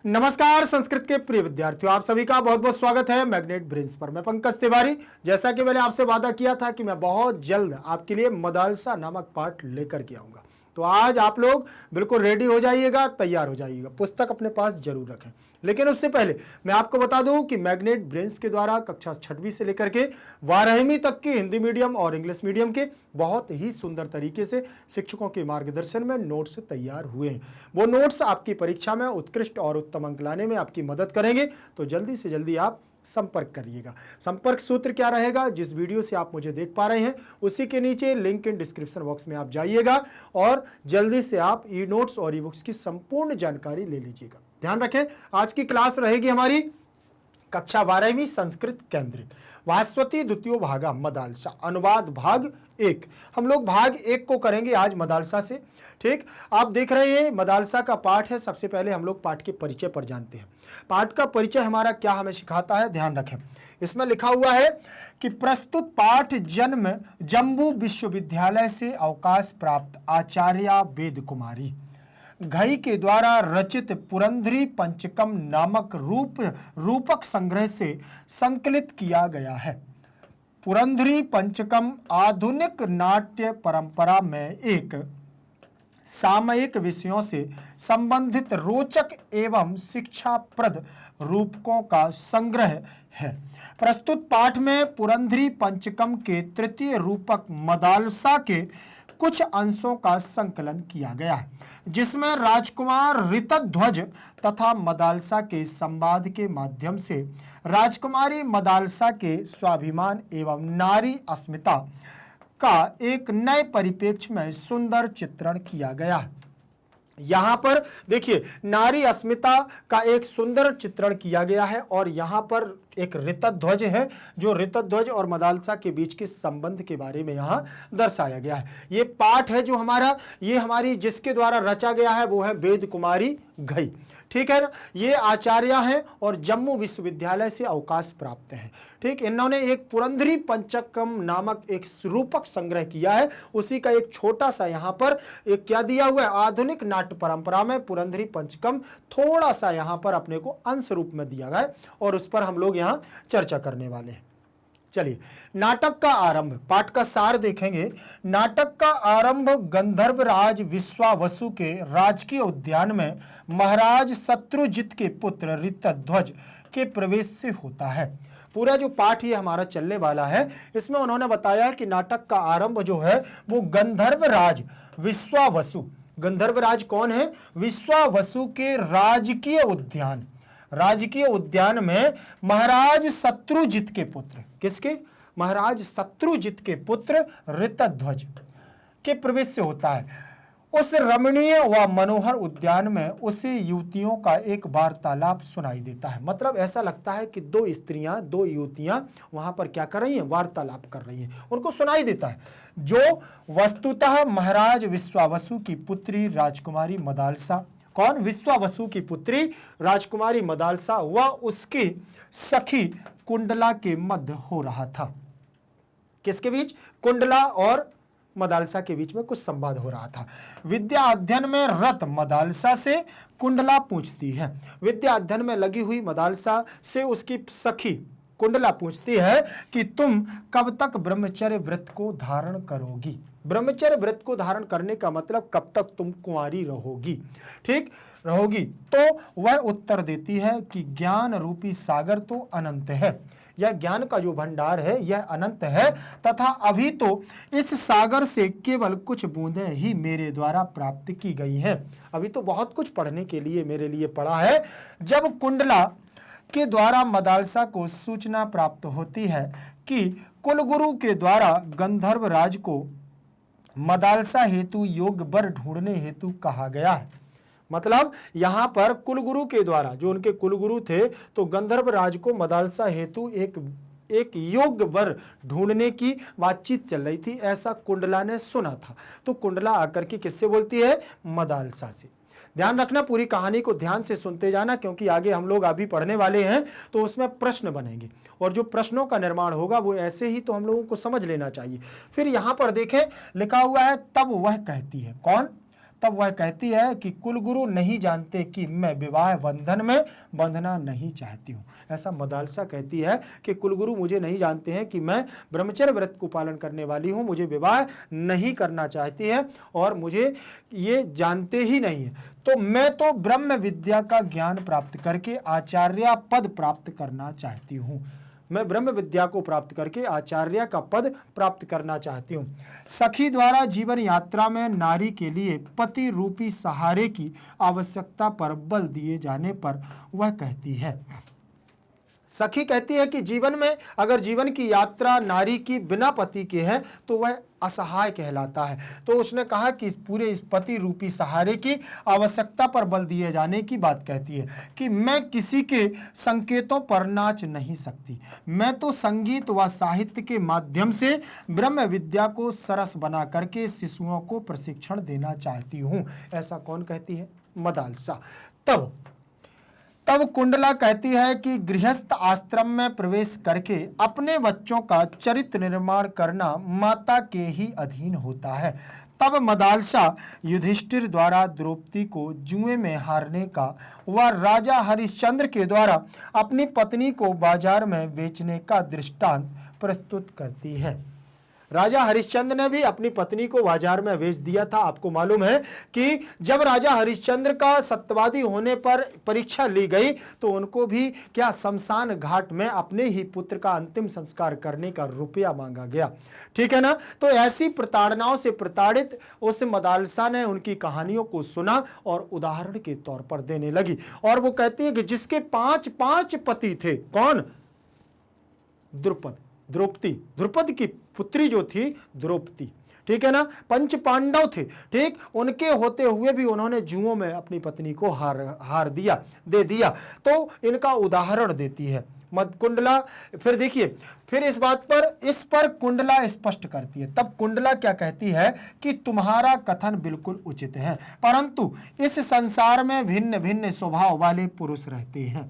नमस्कार संस्कृत के प्रिय विद्यार्थियों, आप सभी का बहुत बहुत स्वागत है मैग्नेट ब्रेन्स पर। मैं पंकज तिवारी। जैसा कि मैंने आपसे वादा किया था कि मैं बहुत जल्द आपके लिए मदालसा नामक पाठ लेकर के आऊंगा, तो आज आप लोग बिल्कुल रेडी हो जाइएगा, तैयार हो जाइएगा, पुस्तक अपने पास जरूर रखें। लेकिन उससे पहले मैं आपको बता दूं कि मैग्नेट ब्रेन्स के द्वारा कक्षा 6वीं से लेकर के 12वीं तक के हिंदी मीडियम और इंग्लिश मीडियम के बहुत ही सुंदर तरीके से शिक्षकों के मार्गदर्शन में नोट्स तैयार हुए हैं। वो नोट्स आपकी परीक्षा में उत्कृष्ट और उत्तम अंक लाने में आपकी मदद करेंगे, तो जल्दी से जल्दी आप संपर्क करिएगा। संपर्क सूत्र क्या रहेगा? जिस वीडियो से आप मुझे देख पा रहे हैं उसी के नीचे लिंक इन डिस्क्रिप्शन बॉक्स में आप जाइएगा और जल्दी से आप ई नोट्स और ई बुक्स की संपूर्ण जानकारी ले लीजिएगा। ध्यान रखें, आज की क्लास रहेगी हमारी कक्षा 12वीं संस्कृत केंद्रित वास्वती द्वितीय भागा मदालसा अनुवाद भाग 1। हम लोग भाग 1 को करेंगे आज मदालसा से। ठीक, आप देख रहे हैं मदालसा का पाठ है। सबसे पहले हम लोग पाठ के परिचय पर जानते हैं। पाठ का परिचय हमारा क्या हमें सिखाता है, ध्यान रखें। इसमें लिखा हुआ है कि प्रस्तुत पाठ जन्म जम्बू विश्वविद्यालय से अवकाश प्राप्त आचार्य वेद कुमारी घई के द्वारा रचित पुरंदरी पंचकम नामक रूपक संग्रह से संकलित किया गया है। पुरंदरी पंचकम आधुनिक नाट्य परंपरा में एक सामयिक विषयों से संबंधित रोचक एवं शिक्षाप्रद रूपकों का संग्रह है। प्रस्तुत पाठ में पुरंदरी पंचकम के तृतीय रूपक मदालसा के कुछ अंशों का संकलन किया गया है, जिसमें राजकुमार ऋतध्वज तथा मदालसा के संवाद के माध्यम से राजकुमारी मदालसा के स्वाभिमान एवं नारी अस्मिता का एक नए परिप्रेक्ष्य में सुंदर चित्रण किया गया है। यहां पर देखिए, नारी अस्मिता का एक सुंदर चित्रण किया गया है और यहां पर एक ऋतध्वज है, जो ऋतध्वज और मदालसा के बीच के संबंध के बारे में यहां दर्शाया गया है। ये पाठ है जो हमारा, ये हमारी जिसके द्वारा रचा गया है वो है वेद कुमारी घई। ठीक है ना, ये आचार्य हैं और जम्मू विश्वविद्यालय से अवकाश प्राप्त हैं। ठीक, इन्होंने एक पुरंदरी पंचकम नामक एक रूपक संग्रह किया है, उसी का एक छोटा सा यहाँ पर एक क्या दिया हुआ है, आधुनिक नाट्य परंपरा में पुरंदरी पंचकम थोड़ा सा यहाँ पर अपने को अंश रूप में दिया गया है और उस पर हम लोग यहाँ चर्चा करने वाले हैं। चलिए, नाटक का आरंभ, पाठ का सार देखेंगे। नाटक का आरंभ गंधर्वराज विश्वावसु के राजकीय उद्यान में महाराज शत्रुजित के पुत्र ऋतध्वज के प्रवेश से होता है। पूरा जो पाठ ये हमारा चलने वाला है, इसमें उन्होंने बताया कि नाटक का आरंभ जो है वो गंधर्वराज विश्वावसु, गंधर्वराज कौन है? विश्वावसु के राजकीय उद्यान में महाराज शत्रुजित के पुत्र, किसके? महाराज शत्रुजित के पुत्र ऋतध्वज के प्रवेश से होता है। उस रमणीय व मनोहर उद्यान में उसे युवतियों का एक वार्तालाप सुनाई देता है। मतलब ऐसा लगता है कि दो युवतियां वहां पर क्या कर रही हैं? वार्तालाप कर रही हैं, उनको सुनाई देता है, जो वस्तुतः महाराज विश्वावसु की पुत्री राजकुमारी मदालसा, कौन? विश्वावसु की पुत्री राजकुमारी मदालसा व उसकी सखी कुंडला के मध्य हो रहा था। किसके बीच? कुंडला और मदालसा के बीच में कुछ संवाद हो रहा था। विद्या अध्ययन में रत मदालसा से कुंडला पूछती है, विद्या अध्ययन में लगी हुई मदालसा से उसकी सखी कुंडला पूछती है कि तुम कब तक ब्रह्मचर्य व्रत को धारण करोगी? ब्रह्मचर्य व्रत को धारण करने का मतलब कब तक तुम कुंवारी रहोगी, ठीक रहोगी? तो वह उत्तर देती है कि ज्ञान रूपी सागर तो अनंत है, यह ज्ञान का जो भंडार है यह अनंत है तथा अभी तो इस सागर से केवल कुछ बूंदें ही मेरे द्वारा प्राप्त की गई हैं। अभी तो बहुत कुछ पढ़ने के लिए मेरे लिए पड़ा है। जब कुंडला के द्वारा मदालसा को सूचना प्राप्त होती है कि कुलगुरु के द्वारा गंधर्वराज को मदालसा हेतु योग्य वर ढूंढने हेतु कहा गया है। मतलब यहां पर कुलगुरु के द्वारा, जो उनके कुलगुरु थे, तो गंधर्वराज को मदालसा हेतु एक योग्य वर ढूंढने की बातचीत चल रही थी, ऐसा कुंडला ने सुना था। तो कुंडला आकर के किससे बोलती है? मदालसा से। ध्यान रखना, पूरी कहानी को ध्यान से सुनते जाना, क्योंकि आगे हम लोग अभी पढ़ने वाले हैं तो उसमें प्रश्न बनेंगे और जो प्रश्नों का निर्माण होगा वो ऐसे ही तो हम लोगों को समझ लेना चाहिए। फिर यहां पर देखें, लिखा हुआ है तब वह कहती है, कौन? तब वह कहती है कि कुलगुरु नहीं जानते कि मैं विवाह बंधन में बंधना नहीं चाहती हूँ। ऐसा मदालसा कहती है कि कुलगुरु मुझे नहीं जानते हैं कि मैं ब्रह्मचर्य व्रत को पालन करने वाली हूँ, मुझे विवाह नहीं करना चाहती है और मुझे ये जानते ही नहीं है। तो मैं तो ब्रह्म विद्या का ज्ञान प्राप्त करके आचार्य पद प्राप्त करना चाहती हूँ। मैं ब्रह्म विद्या को प्राप्त करके आचार्य का पद प्राप्त करना चाहती हूँ। सखी द्वारा जीवन यात्रा में नारी के लिए पति रूपी सहारे की आवश्यकता पर बल दिए जाने पर वह कहती है, सखी कहती है कि जीवन में अगर जीवन की यात्रा नारी की बिना पति के है तो वह असहाय कहलाता है। तो उसने कहा कि पूरे इस पति रूपी सहारे की आवश्यकता पर बल दिए जाने की बात कहती है कि मैं किसी के संकेतों पर नाच नहीं सकती, मैं तो संगीत व साहित्य के माध्यम से ब्रह्म विद्या को सरस बना करके शिशुओं को प्रशिक्षण देना चाहती हूँ। ऐसा कौन कहती है? मदालसा। तब कुंडला कहती है कि गृहस्थ आश्रम में प्रवेश करके अपने बच्चों का चरित्र निर्माण करना माता के ही अधीन होता है। तब मदालसा युधिष्ठिर द्वारा द्रौपदी को जुए में हारने का व राजा हरिश्चंद्र के द्वारा अपनी पत्नी को बाजार में बेचने का दृष्टांत प्रस्तुत करती है। राजा हरिश्चंद्र ने भी अपनी पत्नी को बाजार में बेच दिया था। आपको मालूम है कि जब राजा हरिश्चंद्र का सत्यवादी होने पर परीक्षा ली गई तो उनको भी क्या शमशान घाट में अपने ही पुत्र का अंतिम संस्कार करने का रुपया मांगा गया। ठीक है ना। तो ऐसी प्रताड़नाओं से प्रताड़ित उस मदालसा ने उनकी कहानियों को सुना और उदाहरण के तौर पर देने लगी। और वो कहती है कि जिसके 5 पति थे, कौन? द्रुपद की पुत्री जो थी द्रौपदी, ठीक है ना। 5 पांडव थे, ठीक, उनके होते हुए भी उन्होंने जुओं में अपनी पत्नी को हार दे दिया। तो इनका उदाहरण देती है कुंडला। फिर देखिए, फिर इस पर कुंडला स्पष्ट करती है। तब कुंडला क्या कहती है कि तुम्हारा कथन बिल्कुल उचित है, परंतु इस संसार में भिन्न भिन्न स्वभाव वाले पुरुष रहते हैं।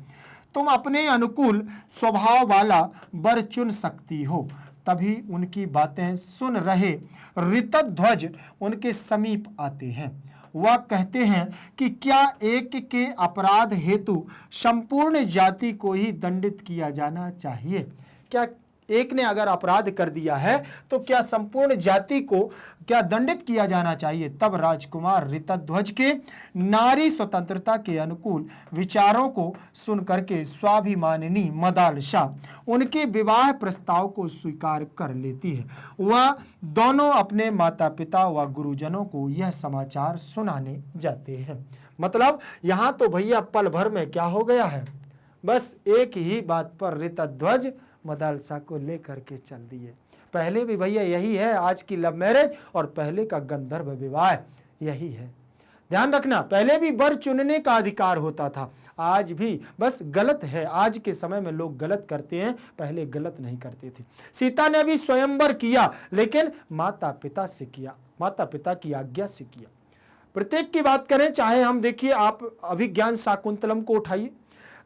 तुम अपने अनुकूल स्वभाव वाला वर चुन सकती हो। तभी उनकी बातें सुन रहे ऋतध्वज उनके समीप आते हैं। वह कहते हैं कि क्या एक के अपराध हेतु संपूर्ण जाति को ही दंडित किया जाना चाहिए? क्या एक ने अगर अपराध कर दिया है तो क्या संपूर्ण जाति को क्या दंडित किया जाना चाहिए? तब राजकुमार ऋतध्वज के नारी स्वतंत्रता के अनुकूल विचारों को सुन करके स्वाभिमानिनी मदालसा उनके विवाह प्रस्ताव को स्वीकार कर लेती है। वह दोनों अपने माता पिता व गुरुजनों को यह समाचार सुनाने जाते हैं। मतलब यहां तो भैया पल भर में क्या हो गया है, बस एक ही बात पर ऋतध्वज मदालसा को लेकर के चल दिए। पहले भी भैया यही है आज की लव मैरिज, और पहले का गंधर्व विवाह यही है। ध्यान रखना, पहले भी वर चुनने का अधिकार होता था, आज भी बस गलत है। आज के समय में लोग गलत करते हैं, पहले गलत नहीं करते थे। सीता ने भी स्वयंवर किया, लेकिन माता पिता से किया, माता पिता की आज्ञा से किया। प्रत्येक की बात करें, चाहे हम देखिए, आप अभिज्ञान शाकुंतलम को उठाइए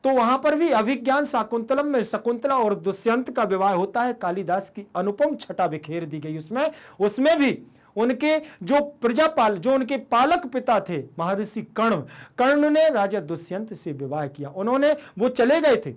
तो वहां पर भी अभिज्ञान शाकुंतलम में शकुंतला और दुष्यंत का विवाह होता है। कालिदास की अनुपम छटा बिखेर दी गई उसमें भी उनके जो उनके पालक पिता थे महर्षि कर्ण ने राजा दुष्यंत से विवाह किया। वो चले गए थे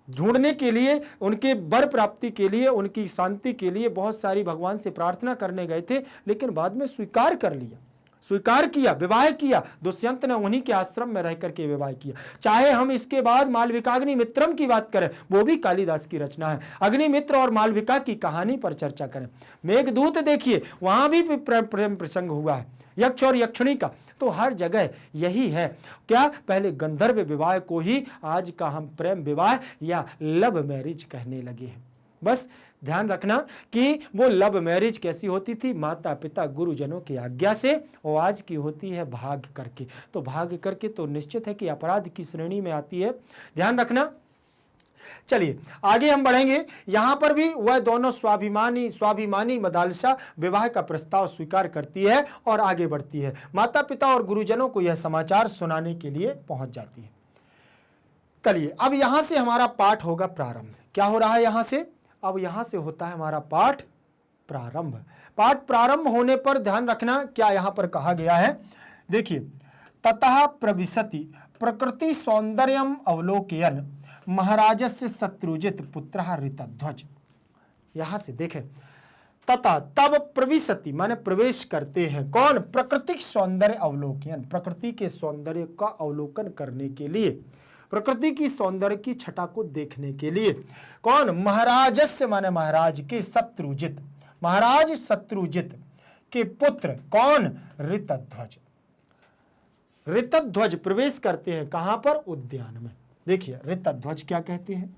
ढूंढने के लिए, उनके वर प्राप्ति के लिए, उनकी शांति के लिए बहुत सारी भगवान से प्रार्थना करने गए थे, लेकिन बाद में स्वीकार किया, विवाह किया। दुष्यंत ने उन्हीं के आश्रम में रह करके विवाह किया। चाहे हम इसके बाद मालविकाग्नि मित्रम की बात करें, वो भी कालिदास की रचना है। अग्निमित्र और मालविका की कहानी पर चर्चा करें। मेघदूत देखिए, वहां भी प्रेम प्रसंग हुआ है, यक्ष और यक्षिणी का। तो हर जगह यही है, क्या पहले गंधर्व विवाह को ही आज का हम प्रेम विवाह या लव मैरिज कहने लगे हैं। बस ध्यान रखना कि वो लव मैरिज कैसी होती थी, माता पिता गुरुजनों की आज्ञा से, और आज की होती है भाग करके। तो भाग करके तो निश्चित है कि अपराध की श्रेणी में आती है, ध्यान रखना। चलिए आगे हम बढ़ेंगे। यहां पर भी वह दोनों स्वाभिमानी मदालसा विवाह का प्रस्ताव स्वीकार करती है और आगे बढ़ती है। माता पिता और गुरुजनों को यह समाचार सुनाने के लिए पहुंच जाती है। चलिए अब यहां से हमारा पाठ होगा प्रारंभ। क्या हो रहा है यहां से? अब यहां से होता है हमारा पाठ प्रारंभ। पाठ प्रारंभ होने पर ध्यान रखना क्या यहां पर कहा गया है। देखिए, ततः प्रविशति प्रकृति सौंदर्यम अवलोकयन महाराजस्य शत्रुजित पुत्रः ऋतध्वज। यहां से देखें, तथा तब प्रविशति माने प्रवेश करते हैं कौन, प्रकृतिक सौंदर्य अवलोकन, प्रकृति के सौंदर्य का अवलोकन करने के लिए, प्रकृति की सौंदर्य की छटा को देखने के लिए कौन, महाराजस्य माने महाराज के, शत्रुजित महाराज शत्रुजित के पुत्र कौन, ऋतध्वज। ऋतध्वज प्रवेश करते हैं कहां पर, उद्यान में। देखिए ऋतध्वज क्या कहते हैं,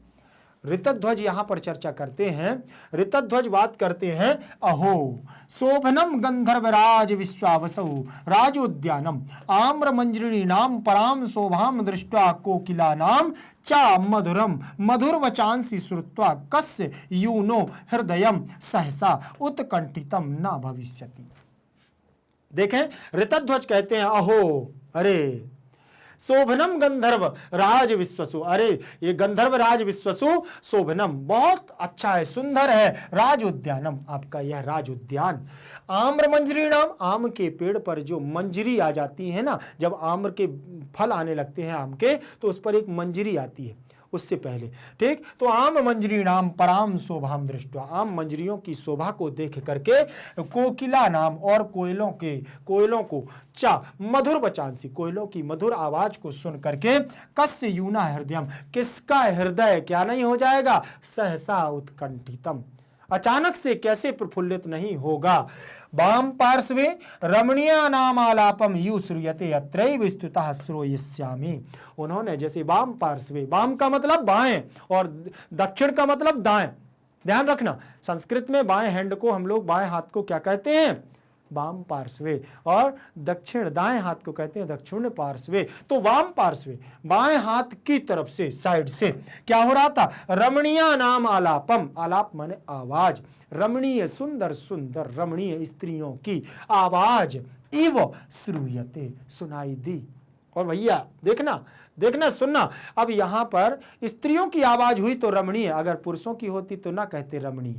ऋतध्वज यहां पर चर्चा करते हैं। ऋतध्वज बात करते हैं, अहो शोभनम गंधर्वराज विश्वावसौ राजोद्यानम आम्र मंजरिणी नाम पराम शोभाम दृष्ट्वा कोकिला नाम चा मधुरम मधुर वचांसी श्रुत्वा कस्य यूनो हृदयम सहसा उत्कंठितम न भविष्यति। देखें, ऋतध्वज कहते हैं, अहो अरे शोभनम गंधर्व राज विश्वसु, अरे ये गंधर्व राज विश्वसु शोभनम बहुत अच्छा है, सुंदर है, राज उद्यानम आपका यह राज उद्यान, आम्र मंजरी नाम आम के पेड़ पर जो मंजरी आ जाती है ना, जब आम्र के फल आने लगते हैं आम के तो उस पर एक मंजरी आती है उससे पहले, ठीक, तो आम मंजरी नाम पराम शोभाम दृष्टवा, आम मंजरियों की शोभा को देख करके कोकिला नाम और कोयलों को चा मधुर बचांसी कोयलों की मधुर आवाज को सुन करके कस्य यूना हृदयम किसका हृदय क्या नहीं हो जाएगा, सहसा उत्कंठितम अचानक से कैसे प्रफुल्लित नहीं होगा। वाम पार्श्वे रमणीय नामालापम यू श्रूयते अत्रैव स्तुतः श्रोयिष्यामि। उन्होंने जैसे वाम पार्श्वे, वाम का मतलब बाएं और दक्षिण का मतलब दाएं। ध्यान रखना, संस्कृत में बाएं हैंड को हम लोग बाएं हाथ को क्या कहते हैं, वाम पार्श्वे, और दक्षिण दाएं हाथ को कहते हैं दक्षिण पार्श्वे। तो वाम पार्श्वे बाएं हाथ की तरफ से, साइड से क्या हो रहा था, रमणीय नाम आलापम, आलाप माने आवाज, रमणीय सुंदर सुंदर रमणीय स्त्रियों की आवाज इव श्रूयते सुनाई दी। और भैया देखना सुनना, अब यहां पर स्त्रियों की आवाज हुई तो रमणीय, अगर पुरुषों की होती तो ना कहते रमणीय,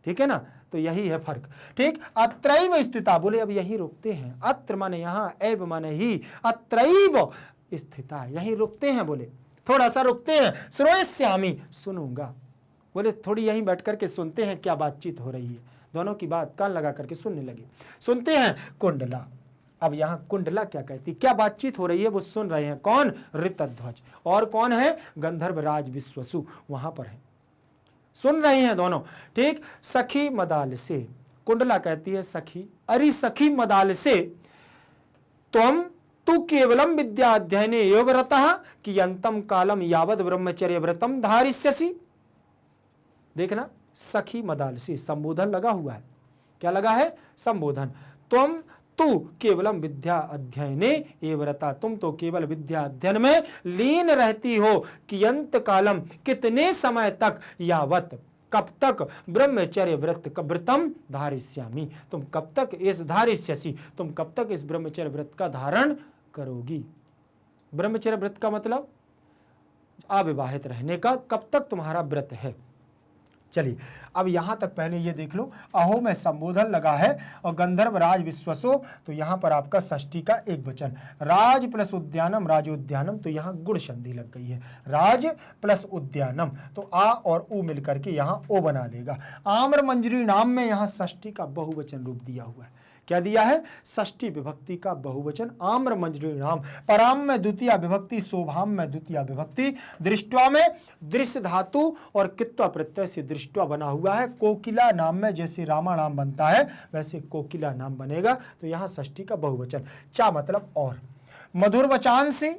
ठीक है ना, तो यही है फर्क, ठीक। अत्रैव स्थिता, बोले अब यही रुकते हैं, अत्र माने यहां, ऐब माने ही, अत्रैव स्थिता यही रुकते हैं, बोले थोड़ा सा रुकते हैं, श्रोयिष्यामि सुनूंगा, बोले थोड़ी यहीं बैठ करके सुनते हैं क्या बातचीत हो रही है, दोनों की बात कान लगा करके सुनने लगे, सुनते हैं। कुंडला, अब यहां कुंडला क्या कहती, क्या बातचीत हो रही है वो सुन रहे हैं, कौन, ऋतध्वज, और कौन है, गंधर्वराज विश्वसु वहां पर है, सुन रहे हैं दोनों, ठीक। सखी मदाल से, कुंडला कहती है सखी, अरे सखी मदाल से तू केवलम विद्या अध्ययने एव रतः कि अंतम कालम यावद ब्रह्मचर्य व्रतम धारिष्यसि। देखना, सखी मदाल से संबोधन लगा हुआ है, क्या लगा है, संबोधन। तू केवलम विद्या अध्ययने एव रता, तुम तो केवल विद्या अध्ययन में लीन रहती हो, कि अंत कालम कितने समय तक, यावत कब तक, ब्रह्मचर्य व्रतम धारिष्यामि, तुम कब तक इस धारिष्यसि, तुम कब तक इस ब्रह्मचर्य व्रत का धारण करोगी। ब्रह्मचर्य व्रत का मतलब अविवाहित रहने का, कब तक तुम्हारा व्रत है। चलिए अब यहां तक पहले ये देख लो, अहो में संबोधन लगा है और गंधर्व राज विश्वसो, तो यहां पर आपका षष्ठी का एक वचन, राज प्लस उद्यानम राजोद्यानम, तो यहां गुण संधि लग गई है, राज प्लस उद्यानम, तो आ और उ मिलकर के यहां ओ बना लेगा। आम्र मंजरी नाम में यहां षष्ठी का बहुवचन रूप दिया हुआ है, क्या दिया है, षष्ठी विभक्ति का बहुवचन, आम्र मंजरी नाम, पराम में द्वितीय विभक्ति, शोभाम में द्वितीय विभक्ति, दृष्टवा में दृश्य धातु और कित्वा प्रत्यय से दृष्टवा बना हुआ है। कोकिला नाम में जैसे रामा नाम बनता है वैसे कोकिला नाम बनेगा, तो यहाँ षष्ठी का बहुवचन, चा मतलब और, मधुर वचांसी,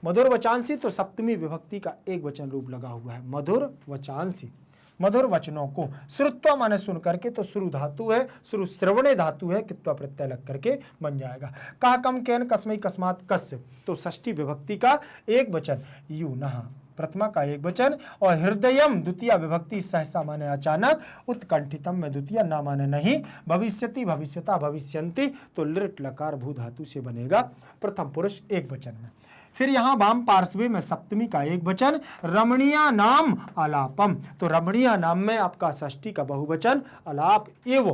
मधुर वचांसी तो सप्तमी विभक्ति का एक वचन रूप लगा हुआ है, मधुर वचांसी, मधुर वचनों को, श्रुत्वा माने सुन करके, तो श्रु धातु है, श्रु श्रवणे धातु है, कित्वा प्रत्यय लग करके बन जाएगा। कहा कम कैन कस्मई कस्मात कस्य, तो षष्ठी विभक्ति का एक वचन, यूनः प्रथमा का एक वचन, और हृदयम द्वितीय विभक्ति, सहसा माने अचानक, उत्कंठितम में द्वितीय ना माने नहीं, भविष्यति भविष्यता भविष्यन्ति, तो लिट लकार भू धातु से बनेगा, प्रथम पुरुष एक वचन में। फिर यहाँ वाम पार्श्वे में सप्तमी का एक वचन रमणीया नाम आलापम, तो रमणीया नाम में आपका षष्ठी का बहुवचन आलाप एव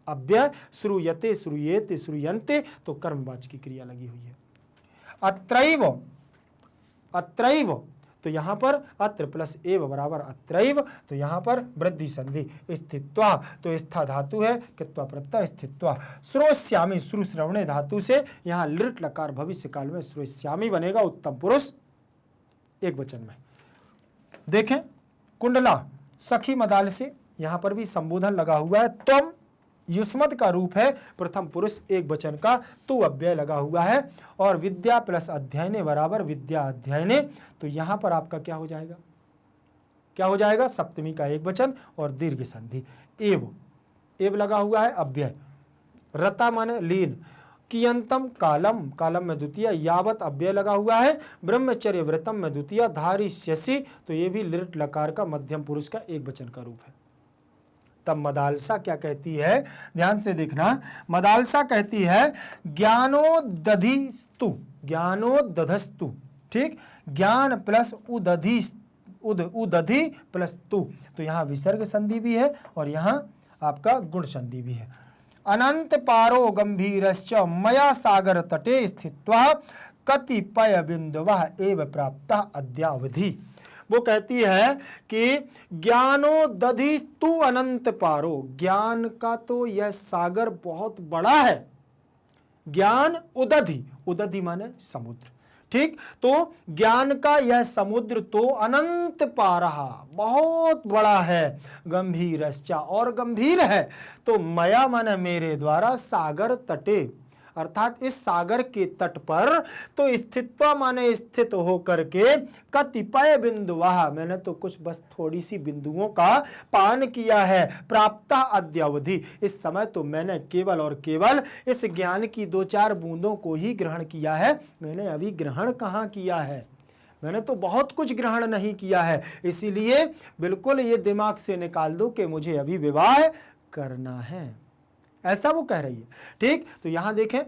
अव्यय श्रूयते श्रूयेते श्रूयन्ते, तो कर्मवाचक की क्रिया लगी हुई है। अत्रैव, अत्रैव, तो यहाँ पर अत्र प्लस एव बराबर अत्रैव, तो यहाँ पर वृद्धि संधि स्थित्वा, तो स्था धातु है कित्वा प्रत्यय स्थित्वा, श्रोष्यामि श्रु श्रवणे धातु से यहाँ लिट लकार भविष्य काल में श्रोष्यामि बनेगा उत्तम पुरुष एक वचन में। देखें कुंडला सखी मदाल से यहाँ पर भी संबोधन लगा हुआ है, तुम युष्मद का रूप है प्रथम पुरुष एक वचन का, तू अव्यय लगा हुआ है, और विद्या प्लस अध्ययने बराबर विद्या अध्ययने, तो यहां पर आपका क्या हो जाएगा, क्या हो जाएगा, सप्तमी का एक वचन और दीर्घ संधि एव, एव लगा हुआ है अव्यय, रता माने लीन, कियंतम कालम, कालम में द्वितीय, यावत अव्यय लगा हुआ है, ब्रह्मचर्य व्रतम में द्वितीय, धारिष्यसि, तो ये भी लिट लकार का मध्यम पुरुष का एक वचन का रूप है। तब मदालसा क्या कहती है, ध्यान से देखना, मदालसा कहती है ज्ञानोदधिस्तु, ज्ञानोदधस्तु, ठीक, ज्ञान प्लस उदधि, उदधि प्लस तु, तो यहाँ विसर्ग संधि भी है और यहाँ आपका गुण संधि भी है। अनंत पारो गंभीरश्च मया सागर तटे स्थित्वा कतिपय बिंदुवः एव प्राप्तः अद्यावधि, वो कहती है कि ज्ञानो दधि तू अनंत पारो, ज्ञान का तो यह सागर बहुत बड़ा है, ज्ञान उदधि, उदधि माने समुद्र, ठीक, तो ज्ञान का यह समुद्र तो अनंत पारहा बहुत बड़ा है, गंभीरश्चा और गंभीर है, तो मया माने मेरे द्वारा सागर तटे, अर्थात इस सागर के तट पर तो स्थित्वा माने स्थित होकर के कतिपय बिंदुवाह, मैंने तो कुछ बस थोड़ी सी बिंदुओं का पान किया है, प्राप्ता अद्यावधि, इस समय तो मैंने केवल और केवल इस ज्ञान की दो चार बूंदों को ही ग्रहण किया है, मैंने अभी ग्रहण कहाँ किया है, मैंने तो बहुत कुछ ग्रहण नहीं किया है, इसीलिए बिल्कुल ये दिमाग से निकाल दो कि मुझे अभी विवाह करना है, ऐसा वो कह रही है, ठीक। तो यहां देखें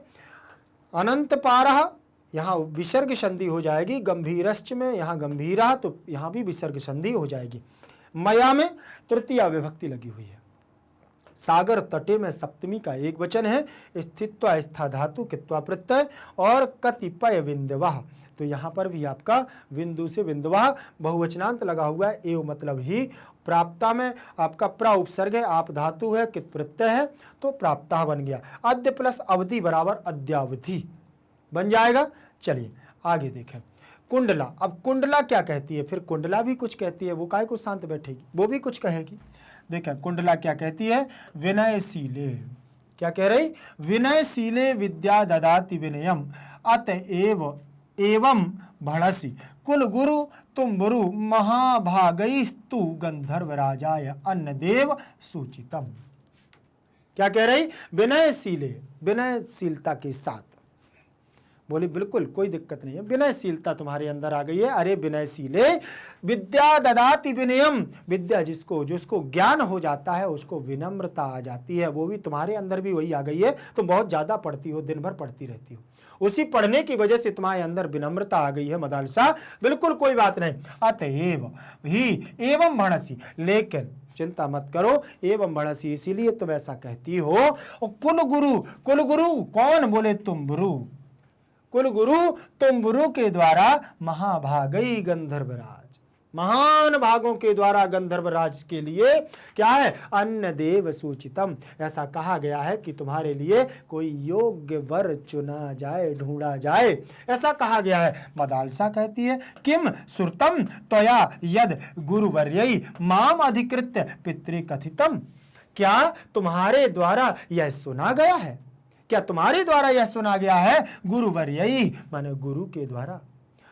अनंत पारह, यहां विसर्ग संधि हो जाएगी, गंभीरश्च में यहां गंभीरा, तो यहां भी विसर्ग संधि हो जाएगी। मया में तृतीया विभक्ति लगी हुई है, सागर तटे में सप्तमी का एक वचन है, स्थित्वा स्था धातु कित्वा प्रत्यय और कतिपय बिंदुवाह, तो यहां पर भी आपका बिंदु से बिंदुवाह बहुवचनांत लगा हुआ है, एव मतलब ही, प्राप्ता में आपका प्रा उपसर्ग है, आप धातु है, कित प्रत्यय है, तो प्राप्ता बन गया, अद्य प्लस अवधि बराबर अद्यावधि बन जाएगा। चलिए आगे देखें कुंडला, अब कुंडला क्या कहती है, फिर कुंडला भी कुछ कहती है, वो काय को शांत बैठेगी, वो भी कुछ कहेगी। देखें कुंडला क्या कहती है, विनयशीले, क्या कह रही, विनयशीले विद्या ददाति विनयम अतएव एवं भणसी कुल गुरु तुम गुरु महाभागैस्तु गंधर्व राजाय अन्नदेव सूचितम, क्या कह रही, विनयशीले, विनयशीलता के साथ, बोली बिल्कुल कोई दिक्कत नहीं है, विनयशीलता तुम्हारे अंदर आ गई है, अरे विनयशीले विद्या ददाति विनयम, विद्या जिसको जिसको ज्ञान हो जाता है उसको विनम्रता आ जाती है, वो भी तुम्हारे अंदर भी वही आ गई है, तुम बहुत ज्यादा पढ़ती हो, दिन भर पढ़ती रहती हो, उसी पढ़ने की वजह से तुम्हारे अंदर विनम्रता आ गई है मदालसा, बिल्कुल कोई बात नहीं, अतएव ही एवं भणसी, लेकिन चिंता मत करो, एवं भणसी इसीलिए तुम ऐसा कहती हो, और कुल गुरु कौन, बोले तुम गुरु, कुल गुरु तुम गुरु के द्वारा महाभागई गंधर्वराज, महान भागों के द्वारा गंधर्वराज के लिए क्या है, अन्न देव सूचितम, ऐसा कहा गया है कि तुम्हारे लिए कोई योग्य वर चुना जाए, ढूंढा जाए, ऐसा कहा गया है। मदालसा कहती है किम सुरतम त्वया यद गुरुवर्यै माम अधिकृत्य पितृकथितम, क्या तुम्हारे द्वारा यह सुना गया है, क्या तुम्हारे द्वारा यह सुना गया है, गुरुवर्यै माने गुरु के द्वारा,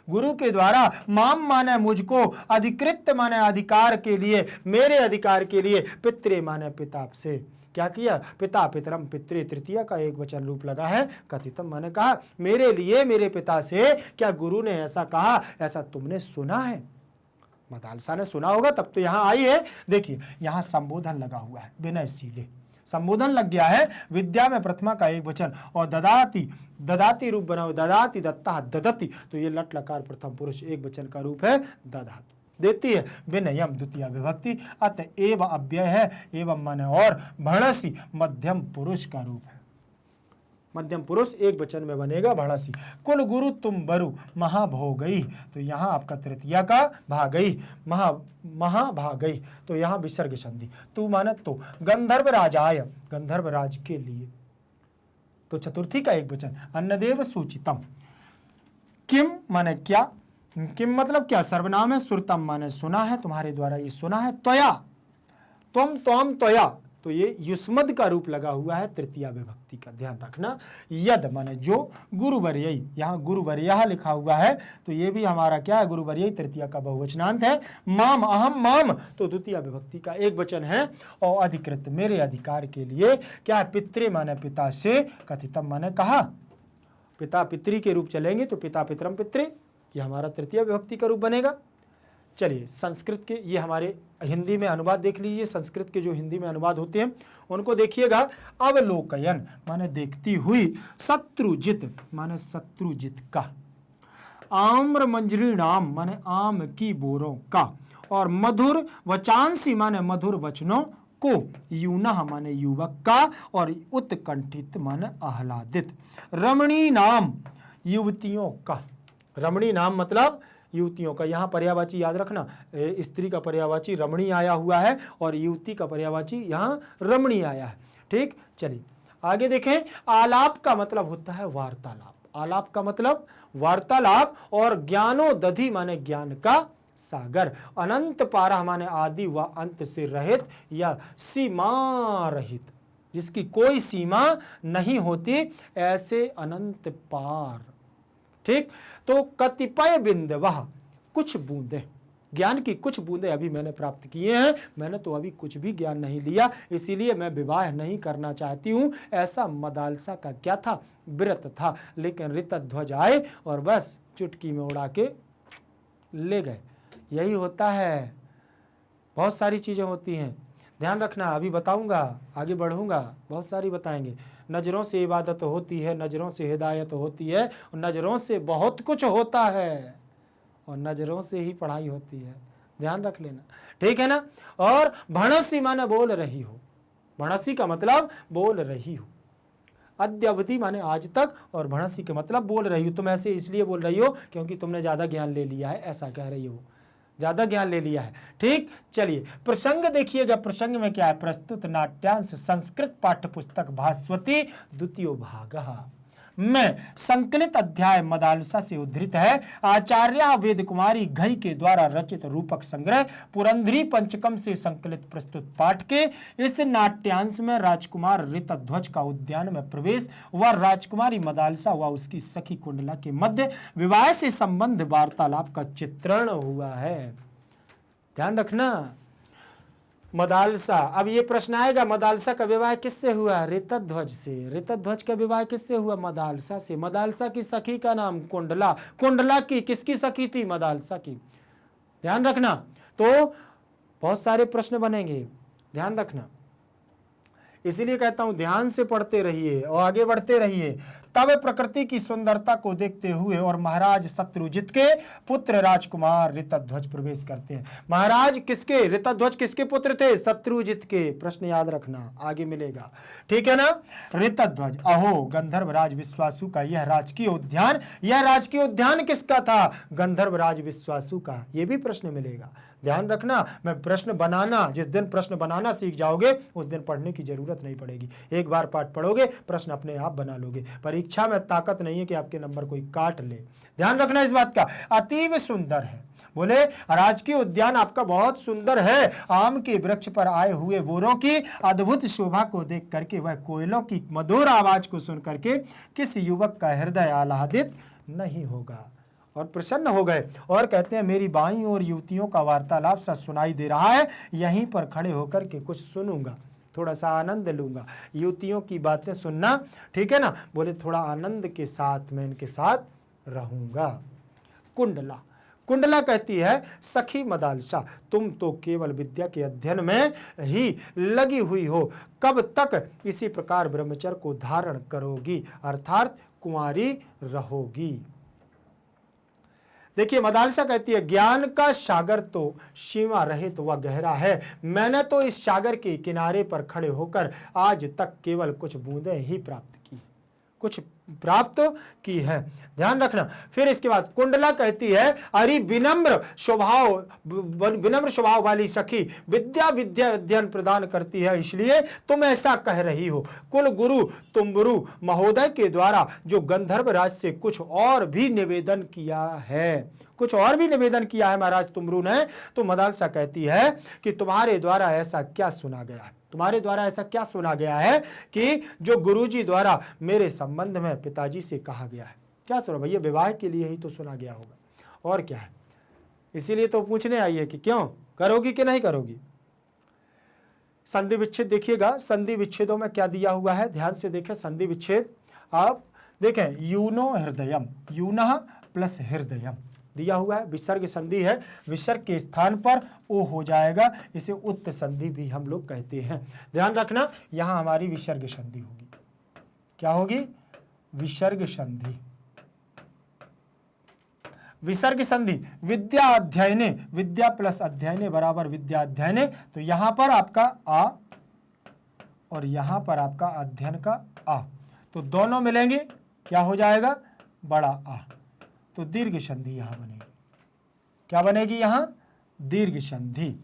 गुरु के द्वारा, माम माने मुझको, अधिकृत माने अधिकार के लिए, मेरे अधिकार के लिए, पितृ माने पिता से, क्या किया, पिता पितरम पितृ तृतीया का एक वचन रूप लगा है, कथितम माने कहा, मेरे लिए मेरे पिता से, क्या गुरु ने ऐसा कहा, ऐसा तुमने सुना है, मदालसा ने सुना होगा तब तो यहां आई है। देखिए यहां संबोधन लगा हुआ है विनयशीले, संबोधन लग गया है। विद्या में प्रथमा का एक वचन और ददाती, ददाती रूप बनाओ, ददाती, दत्ता, ददती, तो ये लट लकार प्रथम पुरुष एक वचन का रूप है दधातु, देती है। विनयम द्वितीय विभक्ति, अत एव अव्यय है, एवं माने और, भणसी मध्यम पुरुष का रूप है। मध्यम पुरुष एक वचन में बनेगा भणसी। कुल गुरु तुम बरु महाभोगई, तो यहाँ आपका तृतीया का भागई, महाभागई, तो यहाँ विसर्ग संधि। तू माने तो, गंधर्व राजाय, गंधर्व राज के लिए, तो चतुर्थी का एक वचन। अन्नदेव सूचितम, किम माने क्या, किम मतलब क्या, सर्वनाम है। सुरतम माने सुना है, तुम्हारे द्वारा ये सुना है। त्वया, तुम, त्वम, त्वया, तो ये युष्मद का रूप लगा हुआ है तृतीया विभक्ति का, ध्यान रखना। यद माने जो, गुरुवर्यई, यहाँ गुरुवर्यः लिखा हुआ है, तो ये भी हमारा क्या है, गुरुवर्यई तृतीया का बहुवचनांत है। माम, अहम, माम, तो द्वितीय विभक्ति का एक वचन है। और अधिकृत, मेरे अधिकार के लिए, क्या है, पितृ माने पिता से, कथितम माने कहा, पिता पितृ के रूप चलेंगे तो पिता पितरम पितृ, ये हमारा तृतीय विभक्ति का रूप बनेगा। चलिए संस्कृत के ये हमारे हिंदी में अनुवाद देख लीजिए, संस्कृत के जो हिंदी में अनुवाद होते हैं उनको देखिएगा। अवलोकयन माने देखती हुई, शत्रुजित माने शत्रुजित का, आम्र मंजरी नाम माने आम की बोरों का, और मधुर वचांसी माने मधुर वचनों को, यूनः माने युवक का, और उत्कंठित माने आह्लादित, रमणी नाम युवतियों का, रमणी नाम मतलब युवतियों का। यहाँ पर्यायवाची याद रखना, स्त्री का पर्यायवाची रमणी आया हुआ है और युवती का पर्यायवाची यहाँ रमणी आया है। ठीक, चलिए आगे देखें। आलाप का मतलब होता है वार्तालाप, आलाप का मतलब वार्तालाप, और ज्ञानोदधि माने ज्ञान का सागर, अनंत पारा माने आदि व अंत से रहित या सीमा रहित, जिसकी कोई सीमा नहीं होती, ऐसे अनंत पार। ठीक, तो कतिपय बिंदवः, कुछ बूंदे, ज्ञान की कुछ बूंदे अभी मैंने प्राप्त किए हैं, मैंने तो अभी कुछ भी ज्ञान नहीं लिया, इसीलिए मैं विवाह नहीं करना चाहती हूँ। ऐसा मदालसा का क्या था, व्रत था, लेकिन ऋतध्वज आए और बस चुटकी में उड़ा के ले गए। यही होता है, बहुत सारी चीज़ें होती हैं, ध्यान रखना। अभी बताऊंगा, आगे बढ़ूंगा, बहुत सारी बताएंगे। नज़रों से इबादत होती है, नज़रों से हिदायत होती है, नज़रों से बहुत कुछ होता है, और नज़रों से ही पढ़ाई होती है, ध्यान रख लेना, ठीक है ना। और भणसी माने बोल रही हो, भणसी का मतलब बोल रही हो, अद्यावधि माने आज तक, और भणसी का मतलब बोल रही हो। तुम ऐसे इसलिए बोल रही हो क्योंकि तुमने ज़्यादा ज्ञान ले लिया है, ऐसा कह रही हो, ज़्यादा ज्ञान ले लिया है। ठीक, चलिए प्रसंग देखिएगा। प्रसंग में क्या है, प्रस्तुत नाट्यांश संस्कृत पाठ्य पुस्तक भास्वती द्वितीय भाग में संकलित अध्याय मदालसा से उद्धृत है। आचार्य वेद कुमारी घई के द्वारा रचित रूपक संग्रह पुरंधरी पंचकम से संकलित प्रस्तुत पाठ के इस नाट्यांश में राजकुमार ऋतध्वज का उद्यान में प्रवेश व राजकुमारी मदालसा व उसकी सखी कुंडला के मध्य विवाह से संबंध वार्तालाप का चित्रण हुआ है। ध्यान रखना, मदालसा। अब ये प्रश्न आएगा, मदालसा का विवाह किससे हुआ, ऋतध्वज से। ऋतध्वज का विवाह किससे हुआ, मदालसा से। मदालसा की सखी का नाम कुंडला, कुंडला की किसकी सखी थी, मदालसा की। ध्यान रखना, तो बहुत सारे प्रश्न बनेंगे, ध्यान रखना, इसीलिए कहता हूं ध्यान से पढ़ते रहिए और आगे बढ़ते रहिए। तब प्रकृति की सुंदरता को देखते हुए और महाराज शत्रुजित के पुत्र राजकुमार ऋतध्वज प्रवेश करते हैं। महाराज किसके, ऋतध्वज किसके पुत्र थे, शत्रुजित के। प्रश्न याद रखना, आगे मिलेगा, ठीक है ना। ऋतध्वज, अहो गंधर्व राज विश्वासु का यह राजकीय उद्यान, यह राजकीय उद्यान किसका था, गंधर्व राज विश्वासु का। यह भी प्रश्न मिलेगा, ध्यान रखना। मैं प्रश्न बनाना, जिस दिन प्रश्न बनाना सीख जाओगे उस दिन पढ़ने की जरूरत नहीं पड़ेगी। एक बार पाठ पढ़ोगे प्रश्न अपने आप बना लोगे। परीक्षा में ताकत नहीं है कि आपके नंबर कोई काट ले, ध्यान रखना इस बात का। अतीव सुंदर है, बोले राजकीय उद्यान आपका बहुत सुंदर है। आम के वृक्ष पर आए हुए बोरों की अद्भुत शोभा को देख करके, वह कोयलों की मधुर आवाज को सुन करके किस युवक का हृदय आह्लादित नहीं होगा। और प्रसन्न हो गए और कहते हैं मेरी बाईं ओर युवतियों का वार्तालाप सा सुनाई दे रहा है, यहीं पर खड़े होकर के कुछ सुनूंगा, थोड़ा सा आनंद लूंगा। युवतियों की बातें सुनना, ठीक है ना। बोले थोड़ा आनंद के साथ मैं इनके साथ रहूंगा। कुंडला, कुंडला कहती है सखी मदालसा, तुम तो केवल विद्या के अध्ययन में ही लगी हुई हो, कब तक इसी प्रकार ब्रह्मचर्य को धारण करोगी, अर्थात कुंवारी रहोगी। देखिए मदालसा कहती है ज्ञान का सागर तो सीमा रहित व गहरा है, मैंने तो इस सागर के किनारे पर खड़े होकर आज तक केवल कुछ बूंदें ही प्राप्त की है। ध्यान रखना। फिर इसके बाद कुंडला कहती है अरे विनम्र स्वभाव वाली सखी, विद्या अध्ययन प्रदान करती है, इसलिए तुम ऐसा कह रही हो। कुल गुरु तुम्बरु महोदय के द्वारा जो गंधर्व राज से कुछ और भी निवेदन किया है महाराज तुमरू ने, तो मदालसा कहती है कि तुम्हारे द्वारा ऐसा क्या सुना गया है कि जो गुरुजी द्वारा मेरे संबंध में पिताजी से कहा गया है। क्या सुना भैया? विवाह के लिए ही तो सुना गया होगा, और क्या है? इसीलिए तो पूछने आई है कि क्यों करोगी कि नहीं करोगी। संधि विच्छेद देखिएगा, संधि विच्छेदों में क्या दिया हुआ है, ध्यान से देखें। संधि विच्छेद आप देखें, यूनो हृदयम, यूनः प्लस हृदयम दिया हुआ है। विसर्ग संधि है, विसर्ग के स्थान पर ओ हो जाएगा, इसे उत्त संधि भी हम लोग कहते हैं। ध्यान रखना, यहां हमारी विसर्ग संधि होगी। क्या होगी? विसर्ग संधि। विसर्ग संधि विद्या अध्ययने, विद्या प्लस अध्ययने बराबर विद्या अध्ययने, तो यहां पर आपका आ और यहां पर आपका अध्ययन का आ, तो दोनों मिलेंगे, क्या हो जाएगा? बड़ा आ, तो दीर्घ संधि यहां बनेगी। क्या बनेगी? यहां दीर्घ संधि।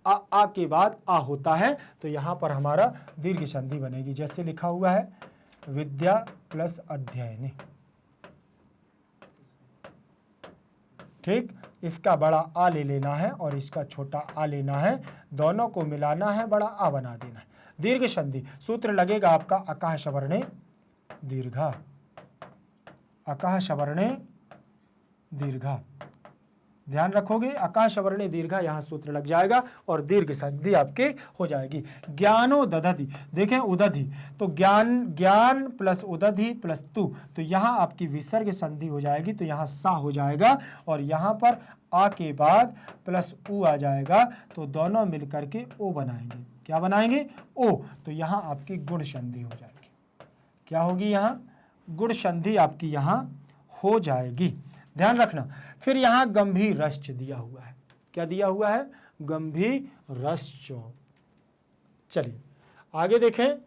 आ के बाद आ होता है, तो यहां पर हमारा दीर्घ संधि बनेगी, जैसे लिखा हुआ है विद्या प्लस अध्ययन। ठीक, इसका बड़ा आ ले लेना है और इसका छोटा आ लेना है, दोनों को मिलाना है, बड़ा आ बना देना है। दीर्घ संधि सूत्र लगेगा आपका अकाह सवर्णे दीर्घा, अकाह सवर्णे दीर्घा। ध्यान रखोगे, अकाह सवर्णे दीर्घा यहां सूत्र लग जाएगा और दीर्घ संधि आपके हो जाएगी। ज्ञानो दधति, देखें उदधि, तो ज्ञान प्लस उदधि प्लस तु, तो यहां आपकी विसर्ग संधि हो जाएगी, तो यहां सा हो जाएगा और यहां पर आ के बाद प्लस उ आ जाएगा, तो दोनों मिलकर के ओ बनाएंगे। क्या बनाएंगे? ओ, तो यहां आपकी गुण संधि हो जाएगी। क्या होगी? यहां गुण संधि आपकी यहां हो जाएगी। ध्यान रखना। फिर यहां गंभीर रश्च दिया हुआ है। क्या दिया हुआ है? गंभीर रश्च। चलिए आगे देखें,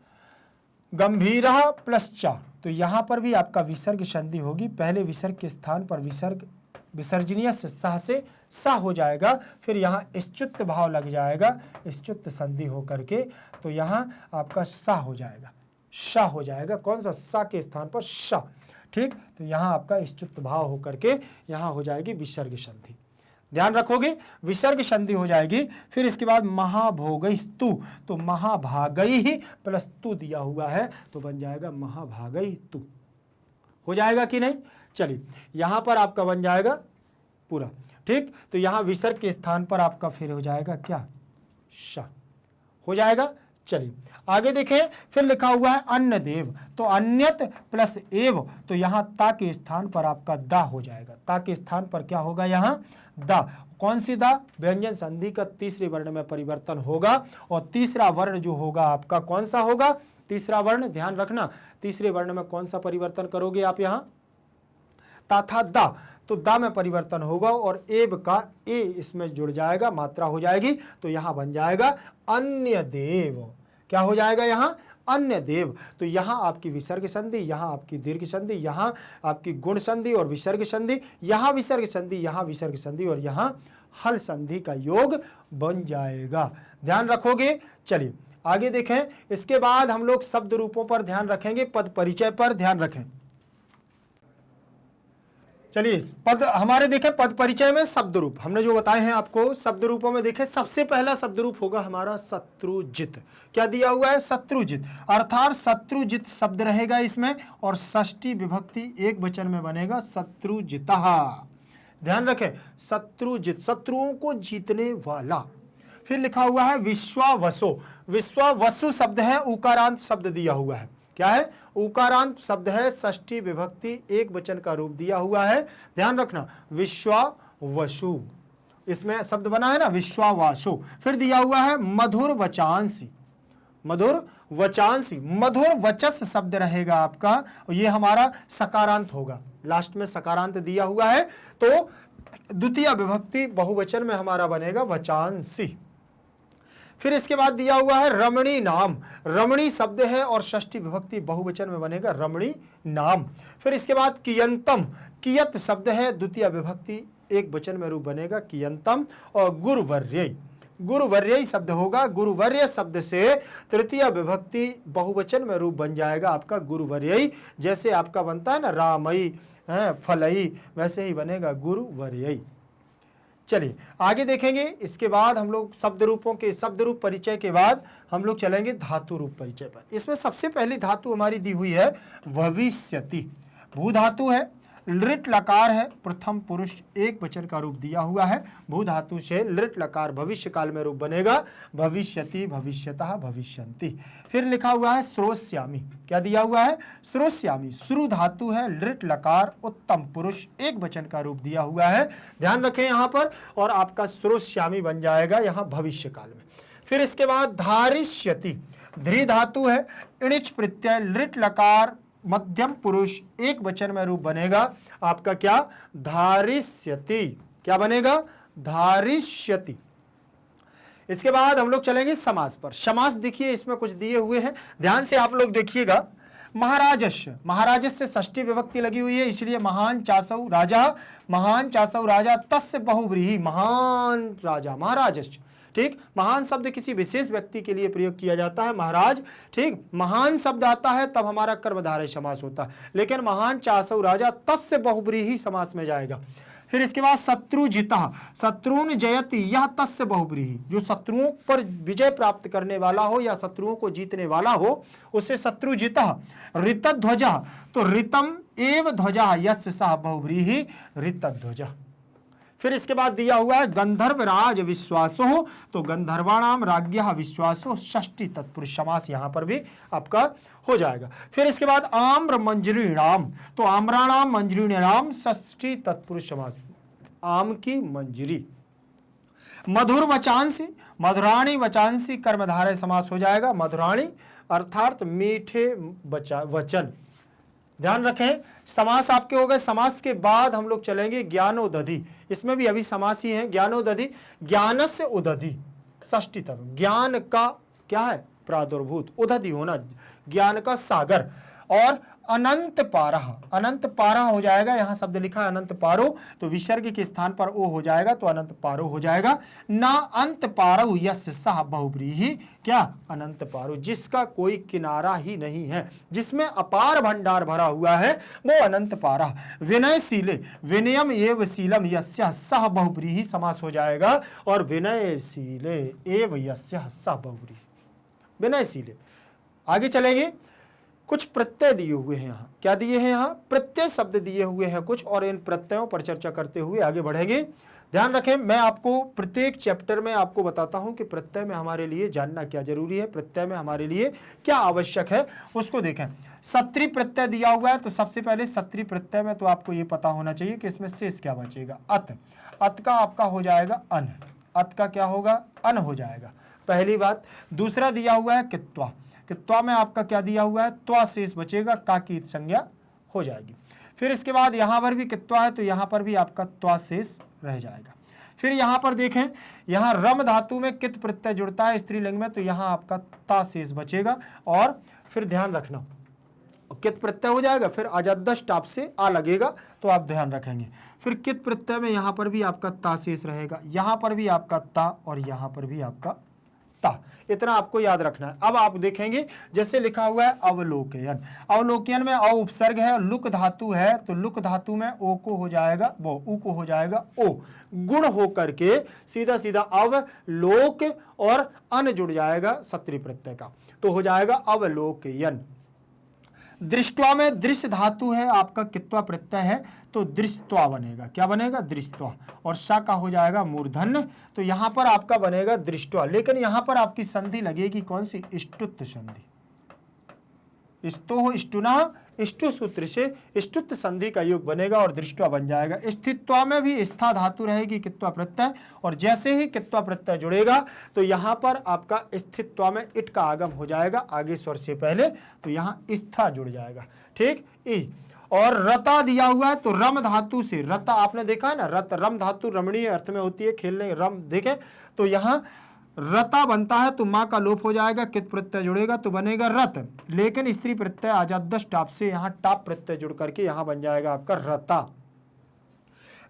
गंभीरा प्लस चा, तो यहां पर भी आपका विसर्ग संधि होगी। पहले विसर्ग के स्थान पर विसर्ग विसर्जनीय से सह से सा हो जाएगा, फिर यहाँ इश्चुत भाव लग जाएगा, इश्चुत संधि होकर के, तो यहाँ आपका सा हो जाएगा, सा हो जाएगा। कौन सा? सा के स्थान पर सा। ठीक, तो यहाँ आपका इश्चुत भाव होकर के यहाँ हो जाएगी विसर्ग संधि। ध्यान रखोगे, विसर्ग संधि हो जाएगी। फिर इसके बाद महाभोगस्तु, तो महाभागई ही प्लस तु दिया हुआ है, तो बन जाएगा महाभागई तु। हो जाएगा कि नहीं? चलिए यहां पर आपका बन जाएगा पूरा। ठीक, तो यहां विसर्ग के स्थान पर आपका फिर हो जाएगा क्या? श हो जाएगा। चलिए आगे देखें, फिर लिखा हुआ है अन्न देव, तो अन्यत प्लस एव, तो यहां ता के स्थान पर आपका दा हो जाएगा। ता के स्थान पर क्या होगा? यहां दा। कौन सी दा? व्यंजन संधि का तीसरे वर्ण में परिवर्तन होगा, और तीसरा वर्ण जो होगा आपका कौन सा होगा? तीसरा वर्ण, ध्यान रखना, तीसरे वर्ण में कौन सा परिवर्तन करोगे आप? यहां ता था दा, तो दा में परिवर्तन होगा और एव का ए इसमें जुड़ जाएगा, मात्रा हो जाएगी, तो यहां बन जाएगा अन्य देव। क्या हो जाएगा? यहां अन्य देव। तो यहां आपकी विसर्ग संधि, यहां आपकी दीर्घ संधि, यहां आपकी गुण संधि और विसर्ग संधि, यहां विसर्ग संधि, यहां विसर्ग संधि और यहां हल संधि का योग बन जाएगा। ध्यान रखोगे। चलिए आगे देखें, इसके बाद हम लोग शब्द रूपों पर ध्यान रखेंगे, पद परिचय पर ध्यान रखें। चलिए पद हमारे देखें, पद परिचय में शब्द रूप हमने जो बताए हैं आपको, शब्द रूपों में देखें, सबसे पहला शब्द रूप होगा हमारा शत्रुजित। क्या दिया हुआ है? शत्रुजित, अर्थात शत्रुजित शब्द रहेगा इसमें, और षष्ठी विभक्ति एक वचन में बनेगा शत्रुजितः। ध्यान रखें, शत्रुजित, शत्रुओं को जीतने वाला। फिर लिखा हुआ है विश्वावसु, विश्वावसु शब्द है, उकारांत शब्द दिया हुआ है। क्या है? उकारांत शब्द है, षष्ठी विभक्ति एक वचन का रूप दिया हुआ है। ध्यान रखना, विश्वावसु वसु, इसमें शब्द बना है ना विश्वावासु। फिर दिया हुआ है मधुर वचांसी, मधुर वचांसी, मधुर वचस शब्द रहेगा आपका, ये हमारा सकारांत होगा, लास्ट में सकारांत दिया हुआ है, तो द्वितीय विभक्ति बहुवचन में हमारा बनेगा वचांसी। फिर इसके बाद दिया हुआ है रमणी नाम, रमणी शब्द है और षष्ठी विभक्ति बहुवचन में बनेगा रमणी नाम। फिर इसके बाद कियंतम, कियत शब्द है, द्वितीय विभक्ति एक वचन में रूप बनेगा कियंतम। और गुरुवर्य, गुरुवर्य शब्द होगा, गुरुवर्य शब्द से तृतीय विभक्ति बहुवचन में रूप बन जाएगा आपका गुरुवर्य, जैसे आपका बनता है ना रामई है फलई, वैसे ही बनेगा गुरुवर्य। चलिए आगे देखेंगे। इसके बाद हम लोग शब्द रूपों के शब्द रूप परिचय के बाद हम लोग चलेंगे धातु रूप परिचय पर। इसमें सबसे पहली धातु हमारी दी हुई है भविष्यति, भू धातु है, लृट लकार है, प्रथम पुरुष एक वचन का रूप दिया हुआ है, भू धातु से लृट लकार भविष्य काल में रूप बनेगा भविष्यति, भविष्यतः, भविष्यन्ति। फिर लिखा हुआ है श्रोष्यामि, क्या दिया हुआ है श्रोष्यामि, श्रु धातु है, लृट लकार उत्तम पुरुष एक वचन का रूप दिया हुआ है, ध्यान रखें यहाँ पर, और आपका श्रोष्यामि बन जाएगा यहाँ भविष्य काल में। फिर इसके बाद धारिष्यति, ध्री धातु है, इणिच प्रत्यय, लृट लकार मध्यम पुरुष एक वचन में रूप बनेगा आपका क्या धारिष्यति, क्या बनेगा धारिष्यति। इसके बाद हम लोग चलेंगे समास पर। समास देखिए इसमें कुछ दिए हुए हैं, ध्यान से आप लोग देखिएगा। महाराजस्य, महाराजस्य षष्ठी विभक्ति लगी हुई है, इसलिए महान चासौ राजा, महान चासौ राजा, तस्य बहुव्रीहि, महान राजा महाराजस्य। ठीक, महान शब्द किसी विशेष व्यक्ति के लिए प्रयोग किया जाता है, महाराज। ठीक, महान शब्द आता है तब हमारा कर्मधारय समास होता है, लेकिन महान चासौ राजा तस्य बहुव्रीहि समास में जाएगा। फिर इसके बाद शत्रुजितः, शत्रुन जयति, यह तस्य बहुव्रीहि, जो शत्रुओं पर विजय प्राप्त करने वाला हो या शत्रुओं को जीतने वाला हो उससे शत्रुजितः। ऋतध्वजः, तो ऋतम एव ध्वजः यस्य सः बहुव्रीहि ऋतध्वजः। फिर इसके बाद दिया हुआ है गंधर्व राज विश्वासो, तो गंधर्वाणाम राज्ञः विश्वासो, षष्ठी तत्पुरुष समास यहाँ पर भी आपका हो जाएगा। फिर इसके बाद आम्र मंजरीणाम, तो आम्राणाम मंजरीणाम, षष्ठी तत्पुरुष समास, आम की मंजरी। मधुर वचांसी, मधुराणी वचांसी कर्मधारय समास हो जाएगा, मधुराणी अर्थात मीठे वचन। ध्यान रखें समास आपके हो गए। समास के बाद हम लोग चलेंगे ज्ञानोदधि, इसमें भी अभी समास ही है ज्ञानोदधि, ज्ञानस्य उदधि, षष्ठी तत्व, ज्ञान का क्या है प्रादुर्भूत, उदधि होना, ज्ञान का सागर। और अनंत पारह, अनंत पारह हो जाएगा, यहां शब्द लिखा है अनंत पारो, तो विसर्ग के स्थान पर ओ हो जाएगा तो अनंत पारो हो जाएगा। ना अंत पारो यस्य सः बहुव्रीहि, क्या अनंत पारो, जिसका कोई किनारा ही नहीं है, जिसमें अपार भंडार भरा हुआ है, वो अनंत पारा। विनयशीले, विनयम एव शीलम यस्य सः बहुव्रीहि समास हो जाएगा, और विनयशीले एव यस्य सः बहुव्रीहि, विनयशीले। आगे चलेंगे, कुछ प्रत्यय दिए हुए हैं यहाँ, क्या दिए हैं यहाँ प्रत्यय शब्द दिए हुए हैं कुछ, और इन प्रत्ययों पर चर्चा करते हुए आगे बढ़ेंगे। ध्यान रखें मैं आपको प्रत्येक चैप्टर में आपको बताता हूं कि प्रत्यय में हमारे लिए जानना क्या जरूरी है, प्रत्यय में हमारे लिए क्या आवश्यक है उसको देखें। सत्री प्रत्यय दिया हुआ है, तो सबसे पहले सत्री प्रत्यय में तो आपको ये पता होना चाहिए कि इसमें शेष क्या बचेगा, अत, अत का आपका हो जाएगा अन, अत का क्या होगा अन हो जाएगा, पहली बात। दूसरा दिया हुआ है कित्वा, कित्वा में आपका क्या दिया हुआ है त्वा शेष बचेगा, का की संज्ञा हो जाएगी। फिर इसके बाद यहाँ पर भी कित्वा है तो यहाँ पर भी आपका त्वा शेष रह जाएगा। फिर यहाँ पर देखें, यहाँ रम धातु में कित प्रत्यय जुड़ता है स्त्रीलिंग में, तो यहाँ आपका ता शेष बचेगा, और फिर ध्यान रखना कित प्रत्यय हो जाएगा, फिर अजद्दश टाप से आ लगेगा तो आप ध्यान रखेंगे। फिर कित प्रत्यय में यहाँ पर भी आपका ता शेष रहेगा, यहाँ पर भी आपका ता और यहाँ पर भी आपका ता, इतना आपको याद रखना है। अब आप देखेंगे जैसे लिखा हुआ है अवलोकयन, अवलोकयन में अ उपसर्ग है, लुक धातु है, तो लुक धातु में ओ को हो जाएगा वो, उ को हो जाएगा ओ, गुण हो करके सीधा सीधा अव लोक और अन जुड़ जाएगा सत्री प्रत्यय का, तो हो जाएगा अवलोकयन। दृष्टवा में दृश्य धातु है आपका कित्वा प्रत्यय है, तो दृष्टवा बनेगा, क्या बनेगा दृष्टवा, और सा का हो जाएगा मूर्धन्य, तो यहां पर आपका बनेगा दृष्टवा। लेकिन यहां पर आपकी संधि लगेगी कौन सी, इष्टुत संधि, स्तो इष्टुना इष्टु सूत्र से इष्टुत्व संधि का योग बनेगा और दृष्टवा बन जाएगा। स्थित्वा में भी स्था धातु रहेगी कित्वा प्रत्यय, और जैसे ही कित्वा प्रत्यय जुड़ेगा तो यहाँ पर आपका स्थित्वा में इट का आगम हो जाएगा आगे स्वर से पहले, तो यहाँ स्था जुड़ जाएगा। ठीक, ई। और रता दिया हुआ है तो रम धातु से, रता आपने देखा है ना, रत रम धातु रमणीय अर्थ में होती है, खेलने रम देखें तो यहाँ रता बनता है तो माँ का लोप हो जाएगा, कित प्रत्यय जुड़ेगा तो बनेगा रत, लेकिन स्त्री प्रत्यय आजादश टाप से यहाँ टाप प्रत्यय जुड़ करके यहाँ बन जाएगा आपका रता।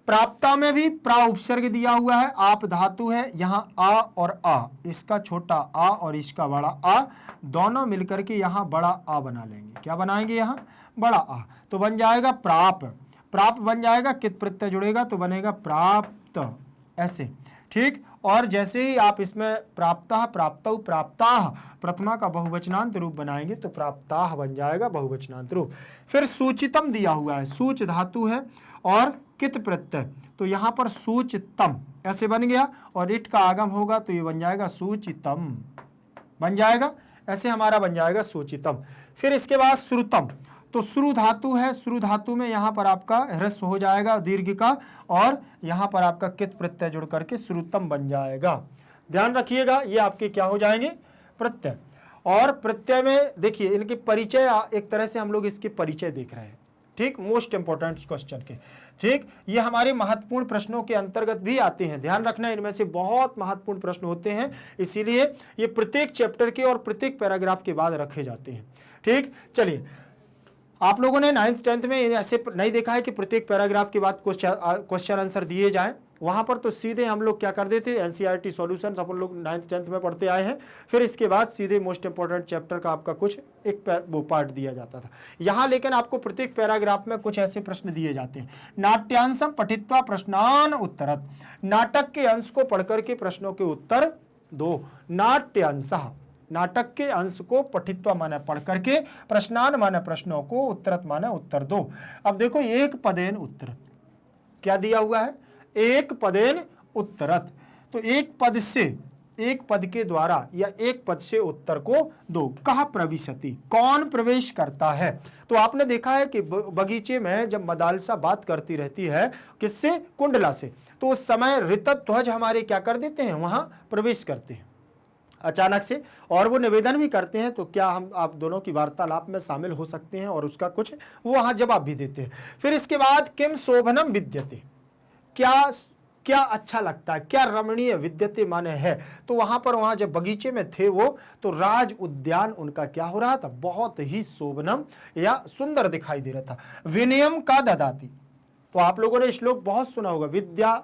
प्राप्ता में भी प्रा उपसर्ग दिया हुआ है, आप धातु है, यहाँ आ और आ, इसका छोटा आ और इसका बड़ा आ दोनों मिलकर के यहाँ बड़ा आ बना लेंगे। क्या बनाएंगे यहाँ? बड़ा आ, तो बन जाएगा प्राप। प्राप बन जाएगा, कित प्रत्यय जुड़ेगा तो बनेगा प्राप्त, ऐसे। ठीक, और जैसे ही आप इसमें प्राप्तः प्राप्तौ प्राप्ताः प्रथमा का बहुवचनांत रूप बनाएंगे तो प्राप्ताः बन जाएगा बहुवचनांत रूप। फिर सूचितम दिया हुआ है, सूच धातु है और कित प्रत्यय, तो यहाँ पर सूचितम ऐसे बन गया, और इट का आगम होगा तो ये बन जाएगा सूचितम, बन जाएगा ऐसे हमारा बन जाएगा सूचितम। फिर इसके बाद श्रुतम, तो श्रु धातु है, श्रु धातु में यहाँ पर आपका ह्रस्व हो जाएगा दीर्घ का, और यहाँ पर आपका कित प्रत्यय जुड़ करके श्रुतम बन जाएगा। ध्यान रखिएगा, ये आपके क्या हो जाएंगे? प्रत्यय। और प्रत्यय में देखिए इनके परिचय, एक तरह से हम लोग इसके परिचय देख रहे हैं। ठीक, मोस्ट इंपॉर्टेंट क्वेश्चन के। ठीक, ये हमारे महत्वपूर्ण प्रश्नों के अंतर्गत भी आते हैं, ध्यान रखना, इनमें से बहुत महत्वपूर्ण प्रश्न होते हैं, इसीलिए ये प्रत्येक चैप्टर के और प्रत्येक पैराग्राफ के बाद रखे जाते हैं। ठीक, चलिए, आप लोगों ने 9th 10th में ऐसे नहीं देखा है कि प्रत्येक पैराग्राफ के बाद क्वेश्चन आंसर दिए जाएं। वहां पर तो सीधे हम लोग क्या कर देते, एनसीईआरटी सॉल्यूशन अपन लोग 9th 10th में पढ़ते आए हैं, फिर इसके बाद सीधे मोस्ट इंपॉर्टेंट चैप्टर का आपका कुछ एक वो पार्ट दिया जाता था। यहाँ लेकिन आपको प्रत्येक पैराग्राफ में कुछ ऐसे प्रश्न दिए जाते हैं। नाट्यांशम पठित्वा प्रश्नान उत्तरत, नाटक के अंश को पढ़ करके प्रश्नों के उत्तर दो। नाट्यांशः, नाटक के अंश को पठित्वा माने पढ़ करके, प्रश्नान माने प्रश्नों को, उत्तरत माने उत्तर दो। अब देखो, एक पदेन उत्तरत क्या दिया हुआ है? एक पदेन उत्तरत, तो एक पद से, एक पद के द्वारा या एक पद से उत्तर को दो। कहाँ प्रविशति, कौन प्रवेश करता है? तो आपने देखा है कि बगीचे में जब मदालसा बात करती रहती है, किससे? कुंडला से, तो उस समय ऋतध्वज हमारे क्या कर देते हैं? वहां प्रवेश करते हैं अचानक से, और वो निवेदन भी करते हैं, तो क्या हम आप दोनों की वार्तालाप में शामिल हो सकते हैं और उसका कुछ वो वहां जवाब भी देते हैं। फिर इसके बाद किम शोभनम विद्यते, क्या क्या अच्छा लगता है, क्या रमणीय विद्यते माने है, तो वहां जब बगीचे में थे वो, तो राज उद्यान उनका क्या हो रहा था? बहुत ही शोभनम या सुंदर दिखाई दे रहा था। विनयम का ददाती, तो आप लोगों ने श्लोक बहुत सुना होगा, विद्या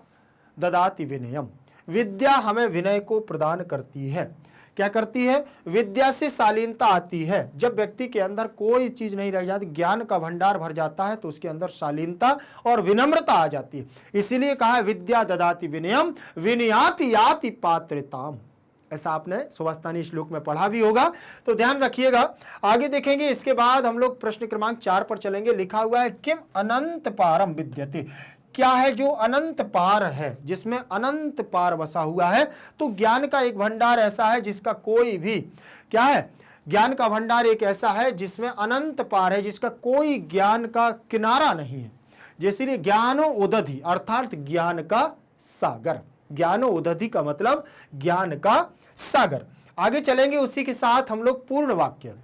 ददाति विनयम, विद्या हमें विनय को प्रदान करती है। क्या करती है? विद्या से शालीनता आती है। जब व्यक्ति के अंदर कोई चीज नहीं रह जाती, ज्ञान का भंडार भर जाता है, तो उसके अंदर शालीनता और विनम्रता आ जाती है। इसीलिए कहा है विद्या ददाति विनयम विनयाति याति पात्रताम, ऐसा आपने सुभाषतानी श्लोक में पढ़ा भी होगा, तो ध्यान रखिएगा। आगे देखेंगे, इसके बाद हम लोग प्रश्न क्रमांक 4 पर चलेंगे। लिखा हुआ है किम अनंत पारम विद्यते, क्या है जो अनंत पार है, जिसमें अनंत पार बसा हुआ है। तो ज्ञान का एक भंडार ऐसा है जिसका कोई भी, क्या है? ज्ञान का भंडार एक ऐसा है जिसमें अनंत पार है, जिसका कोई ज्ञान का किनारा नहीं है। जैसे ज्ञानो उदधि, अर्थात ज्ञान का सागर। ज्ञानो उदधि का मतलब ज्ञान का सागर। आगे चलेंगे, उसी के साथ हम लोग पूर्ण वाक्य,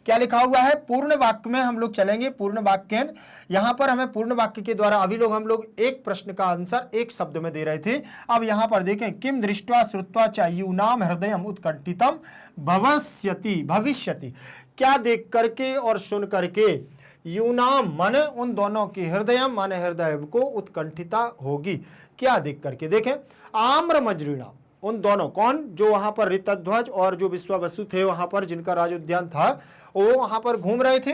क्या लिखा हुआ है? पूर्ण वाक्य में हम लोग चलेंगे। पूर्ण वाक्य, यहां पर हमें पूर्ण वाक्य के द्वारा अभी हम लोग एक प्रश्न का आंसर एक शब्द में दे रहे थे। अब यहां पर देखें, किम दृष्ट्वा श्रुत्वा च यूनाम हृदयम उत्कंठितम भविष्यति, भविष्यति, क्या देख करके और सुन करके, यूनाम माने उन दोनों की, हृदयम माने हृदय को, उत्कंठिता होगी, क्या देख करके? देखें, आम्र मजरीणा, उन दोनों, कौन? जो वहां पर ऋतध्वज और जो विश्वावसु थे वहां पर, जिनका राज उद्यान था, वो वहां पर घूम रहे थे।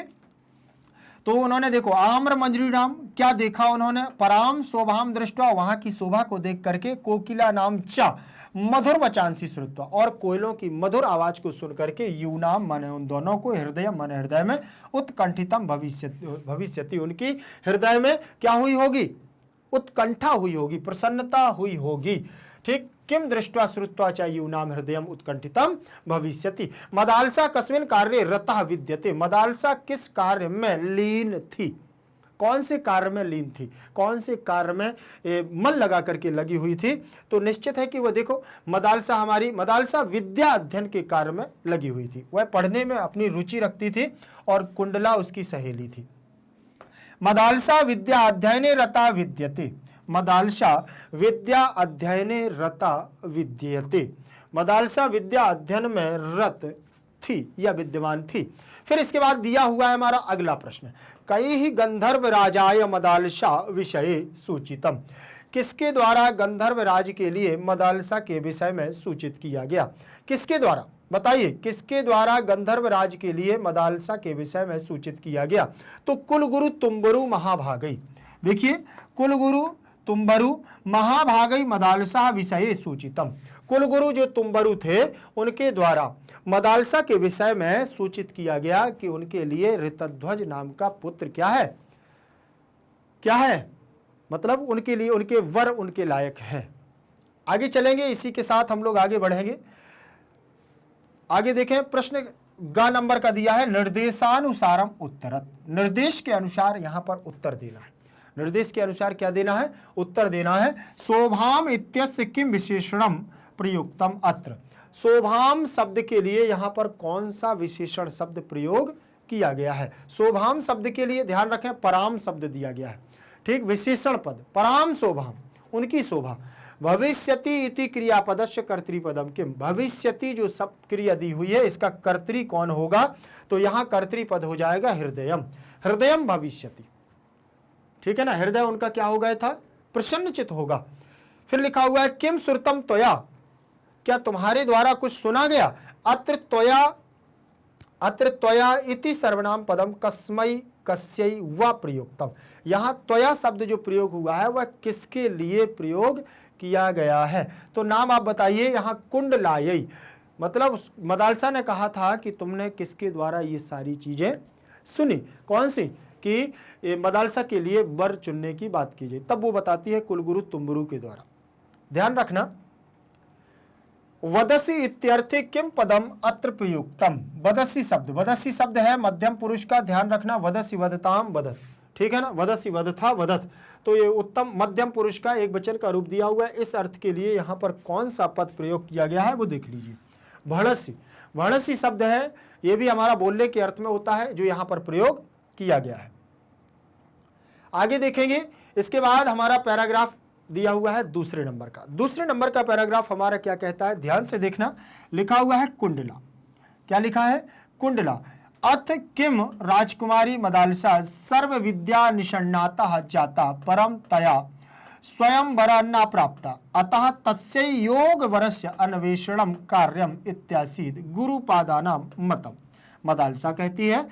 तो उन्होंने देखो, आम्र मंजरीराम, क्या देखा उन्होंने? पराम शोभाम दृष्टवा, वहां की शोभा को देख करके, कोकिला नाम चा मधुर वचांसी श्रुत्वा, और कोयलों की मधुर आवाज को सुन करके, यूनाम माने उन दोनों को, हृदय माने हृदय में, उत्कंठितम भविष्यति, उनकी हृदय में क्या हुई होगी? उत्कंठा हुई होगी, प्रसन्नता हुई होगी। ठीक, किम दृष्ट्वा श्रुत्वा च यूनाम हृदयम उत्कंठितम भविष्यति। मदालसा कस्मिन् कार्ये रतः विद्यते। मदालसा किस कार्य में लीन थी, कौन से कार्य में लीन थी, कौन से कार्य में मन लगा करके लगी हुई थी। तो निश्चित है कि वह देखो मदालसा विद्या अध्ययन के कार्य में लगी हुई थी। वह पढ़ने में अपनी रुचि रखती थी और कुंडला उसकी सहेली थी। मदालसा विद्या अध्ययने रता विद्यते। मदालसा विद्या अध्ययने रता विद्यते। मदालसा विद्या अध्ययन में रत थी या विद्यमान थी। फिर इसके बाद दिया हुआ है हमारा अगला प्रश्न, कई ही गंधर्व राजाय मदालसा विषय सूचितम। किसके द्वारा गंधर्व राज के लिए मदालसा के विषय में सूचित किया गया, किसके द्वारा बताइए, किसके द्वारा गंधर्व राज के लिए मदालसा के विषय में सूचित किया गया। तो कुलगुरु तुम्बरु महाभागई। देखिए कुलगुरु तुम्बरु महाभागई मदालसा विषय सूचितम। कुलगुरु जो तुम्बरु थे उनके द्वारा मदालसा के विषय में सूचित किया गया कि उनके लिए ऋतध्वज नाम का पुत्र क्या है, क्या है, मतलब उनके लिए उनके वर उनके लायक है। आगे चलेंगे, इसी के साथ हम लोग आगे बढ़ेंगे। आगे देखें, प्रश्न ग नंबर का दिया है, निर्देशानुसारम उत्तरत। निर्देश के अनुसार यहां पर उत्तर देना है। निर्देश के अनुसार क्या देना है, उत्तर देना है। शोभाम इत्यस्य किम विशेषणम प्रयुक्तम अत्र। शोभाम शब्द के लिए यहां पर कौन सा विशेषण शब्द प्रयोग किया गया है। शोभाम शब्द के लिए ध्यान रखें पराम शब्द दिया गया है, ठीक, विशेषण पद पराम शोभाम, उनकी शोभा। भविष्यति इति क्रियापदस्य कर्तृपदम किम। भविष्यति जो सब क्रिया दी हुई है इसका कर्तृ कौन होगा, तो यहां कर्तृपद हो जाएगा हृदयम। हृदयम भविष्यति, ठीक है ना, हृदय उनका क्या हो गया था, प्रसन्नचित होगा। फिर लिखा हुआ है किम श्रुतम त्वया, क्या तुम्हारे द्वारा कुछ सुना गया। अत्र त्वया इति सर्वनाम पदम कस्मै कस्यै व प्रयुक्तम। यहां त्वया शब्द जो प्रयोग हुआ है वह किसके लिए प्रयोग किया गया है। तो नाम आप बताइए। यहां कुंडलायै, मतलब मदालसा ने कहा था कि तुमने किसके द्वारा ये सारी चीजें सुनी, कौन सी, कि मदालसा के लिए वर चुनने की बात की जाए। तब वो बताती है कुलगुरु तुम्बरु के द्वारा। ध्यान रखना, वदसी इत्यर्थे किम पदम अत्र प्रयुक्तम। वदसी शब्द है मध्यम पुरुष का, ध्यान रखना, वदसी वदताम वदत, ठीक है ना, वदसी वदथा वदत। तो ये उत्तम मध्यम पुरुष का एक वचन का रूप दिया हुआ है। इस अर्थ के लिए यहां पर कौन सा पद प्रयोग किया गया है वो देख लीजिए। भड़सी, भड़सी शब्द है, ये भी हमारा बोलने के अर्थ में होता है, जो यहां पर प्रयोग किया गया है। आगे देखेंगे, इसके बाद हमारा पैराग्राफ दिया हुआ है दूसरे नंबर का। दूसरे नंबर का पैराग्राफ हमारा क्या कहता है, ध्यान से देखना। लिखा हुआ है कुंडला, क्या लिखा है, कुंडला। अथ किम राजकुमारी मदालसा सर्व विद्या निषण्णाता जाता परम तया स्वयं वर न प्राप्ता अतः तस्य योग वरस्य अन्वेषणम कार्यम इत्यासीद गुरुपादानाम मतम। मदालसा कहती है,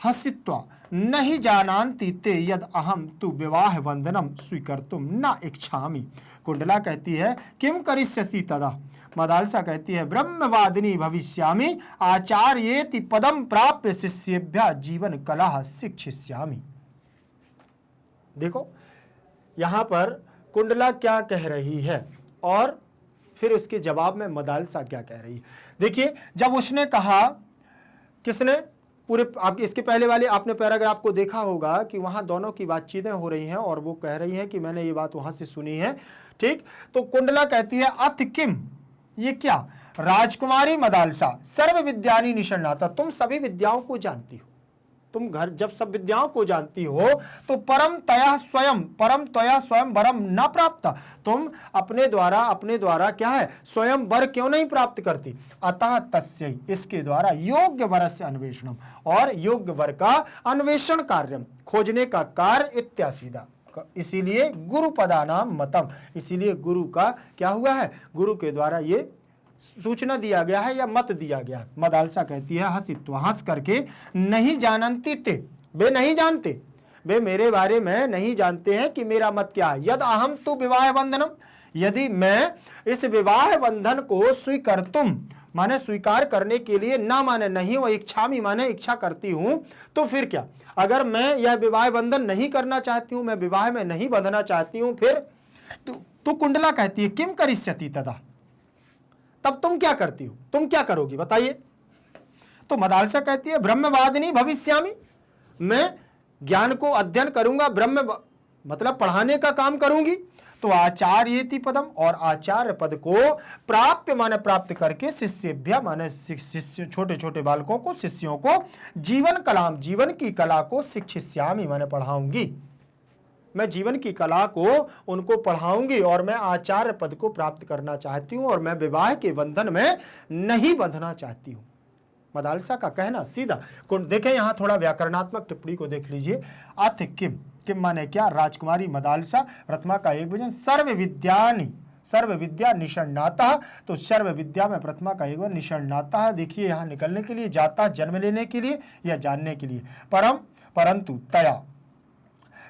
हसित्वा नहीं जानन्ति ते यद अहम तु विवाह बंधनम स्वीकर्तुम न इच्छामि। कुंडला कहती है किम करिष्यसि तदा। मदालसा कहती है ब्रह्मवादिनी भविष्यामि आचार्येति पदम प्राप्य शिष्येभ्यः जीवन कला शिक्षिष्यामि। देखो यहां पर कुंडला क्या कह रही है और फिर उसके जवाब में मदालसा क्या कह रही है। देखिए, जब उसने कहा, किसने, पूरे आप इसके पहले वाले आपने पैराग्राफ को देखा होगा कि वहां दोनों की बातचीतें हो रही हैं और वो कह रही हैं कि मैंने ये बात वहां से सुनी है, ठीक। तो कुंडला कहती है अथ किम, ये क्या, राजकुमारी मदालसा सर्व विद्यानी निषण्णाता, तुम सभी विद्याओं को जानती हो, तुम घर जब सब विद्याओं को जानती हो तो परम तया स्वयं वरम न प्राप्त, तुम अपने द्वारा क्या है, स्वयं वर क्यों नहीं प्राप्त करती। अतः तस्य, इसके द्वारा योग्य वरस्य अन्वेषणम, और योग्य वर का अन्वेषण कार्यम, खोजने का कार्य इत्यासीदा, इसीलिए गुरु पदानाम मतम, इसीलिए गुरु का क्या हुआ है, गुरु के द्वारा ये सूचना दिया गया है या मत दिया गया है। मदालसा कहती है हसित्व, हंस करके, नहीं जानन्ति ते, वे नहीं जानते, वे मेरे बारे में नहीं जानते हैं कि मेरा मत क्या है। यद अहम तु विवाह बंधनम, यदि मैं इस विवाह बंधन को स्वीकर्तुम माने स्वीकार करने के लिए, ना माने नहीं, वो इच्छामि माने इच्छा करती हूं, तो फिर क्या, अगर मैं यह विवाह बंधन नहीं करना चाहती हूं, मैं विवाह में नहीं बंधना चाहती हूं, फिर तो कुंडला कहती है किम करिष्यति तदा, तब तुम क्या करती हो, तुम क्या करोगी बताइए। तो मदालसा कहती है ब्रह्मवादिनी भविष्यामि, मैं ज्ञान को अध्ययन करूंगा, ब्रह्म मतलब पढ़ाने का काम करूंगी। तो आचार्येति पदम, और आचार्य पद को प्राप्य माने प्राप्त करके, शिष्येभ्य माने शिष्य छोटे छोटे बालकों को, शिष्यों को, जीवन कलाम जीवन की कला को शिक्षिष्यामि माने पढ़ाऊंगी, मैं जीवन की कला को उनको पढ़ाऊंगी और मैं आचार्य पद को प्राप्त करना चाहती हूं और मैं विवाह के बंधन में नहीं बंधना चाहती हूं। मदालसा का कहना सीधा। देखें यहां थोड़ा व्याकरणात्मक टिप्पणी को देख लीजिए। अथ किम, किम माने क्या, राजकुमारी मदालसा प्रथमा का एक वचन, सर्व विद्यानि, सर्व विद्या निषण्णातः, तो सर्व विद्या में प्रथमा का एक वचन निषण्णातः, देखिए यहां निकलने के लिए, जाता जन्म लेने के लिए या जानने के लिए, परम परंतु तया,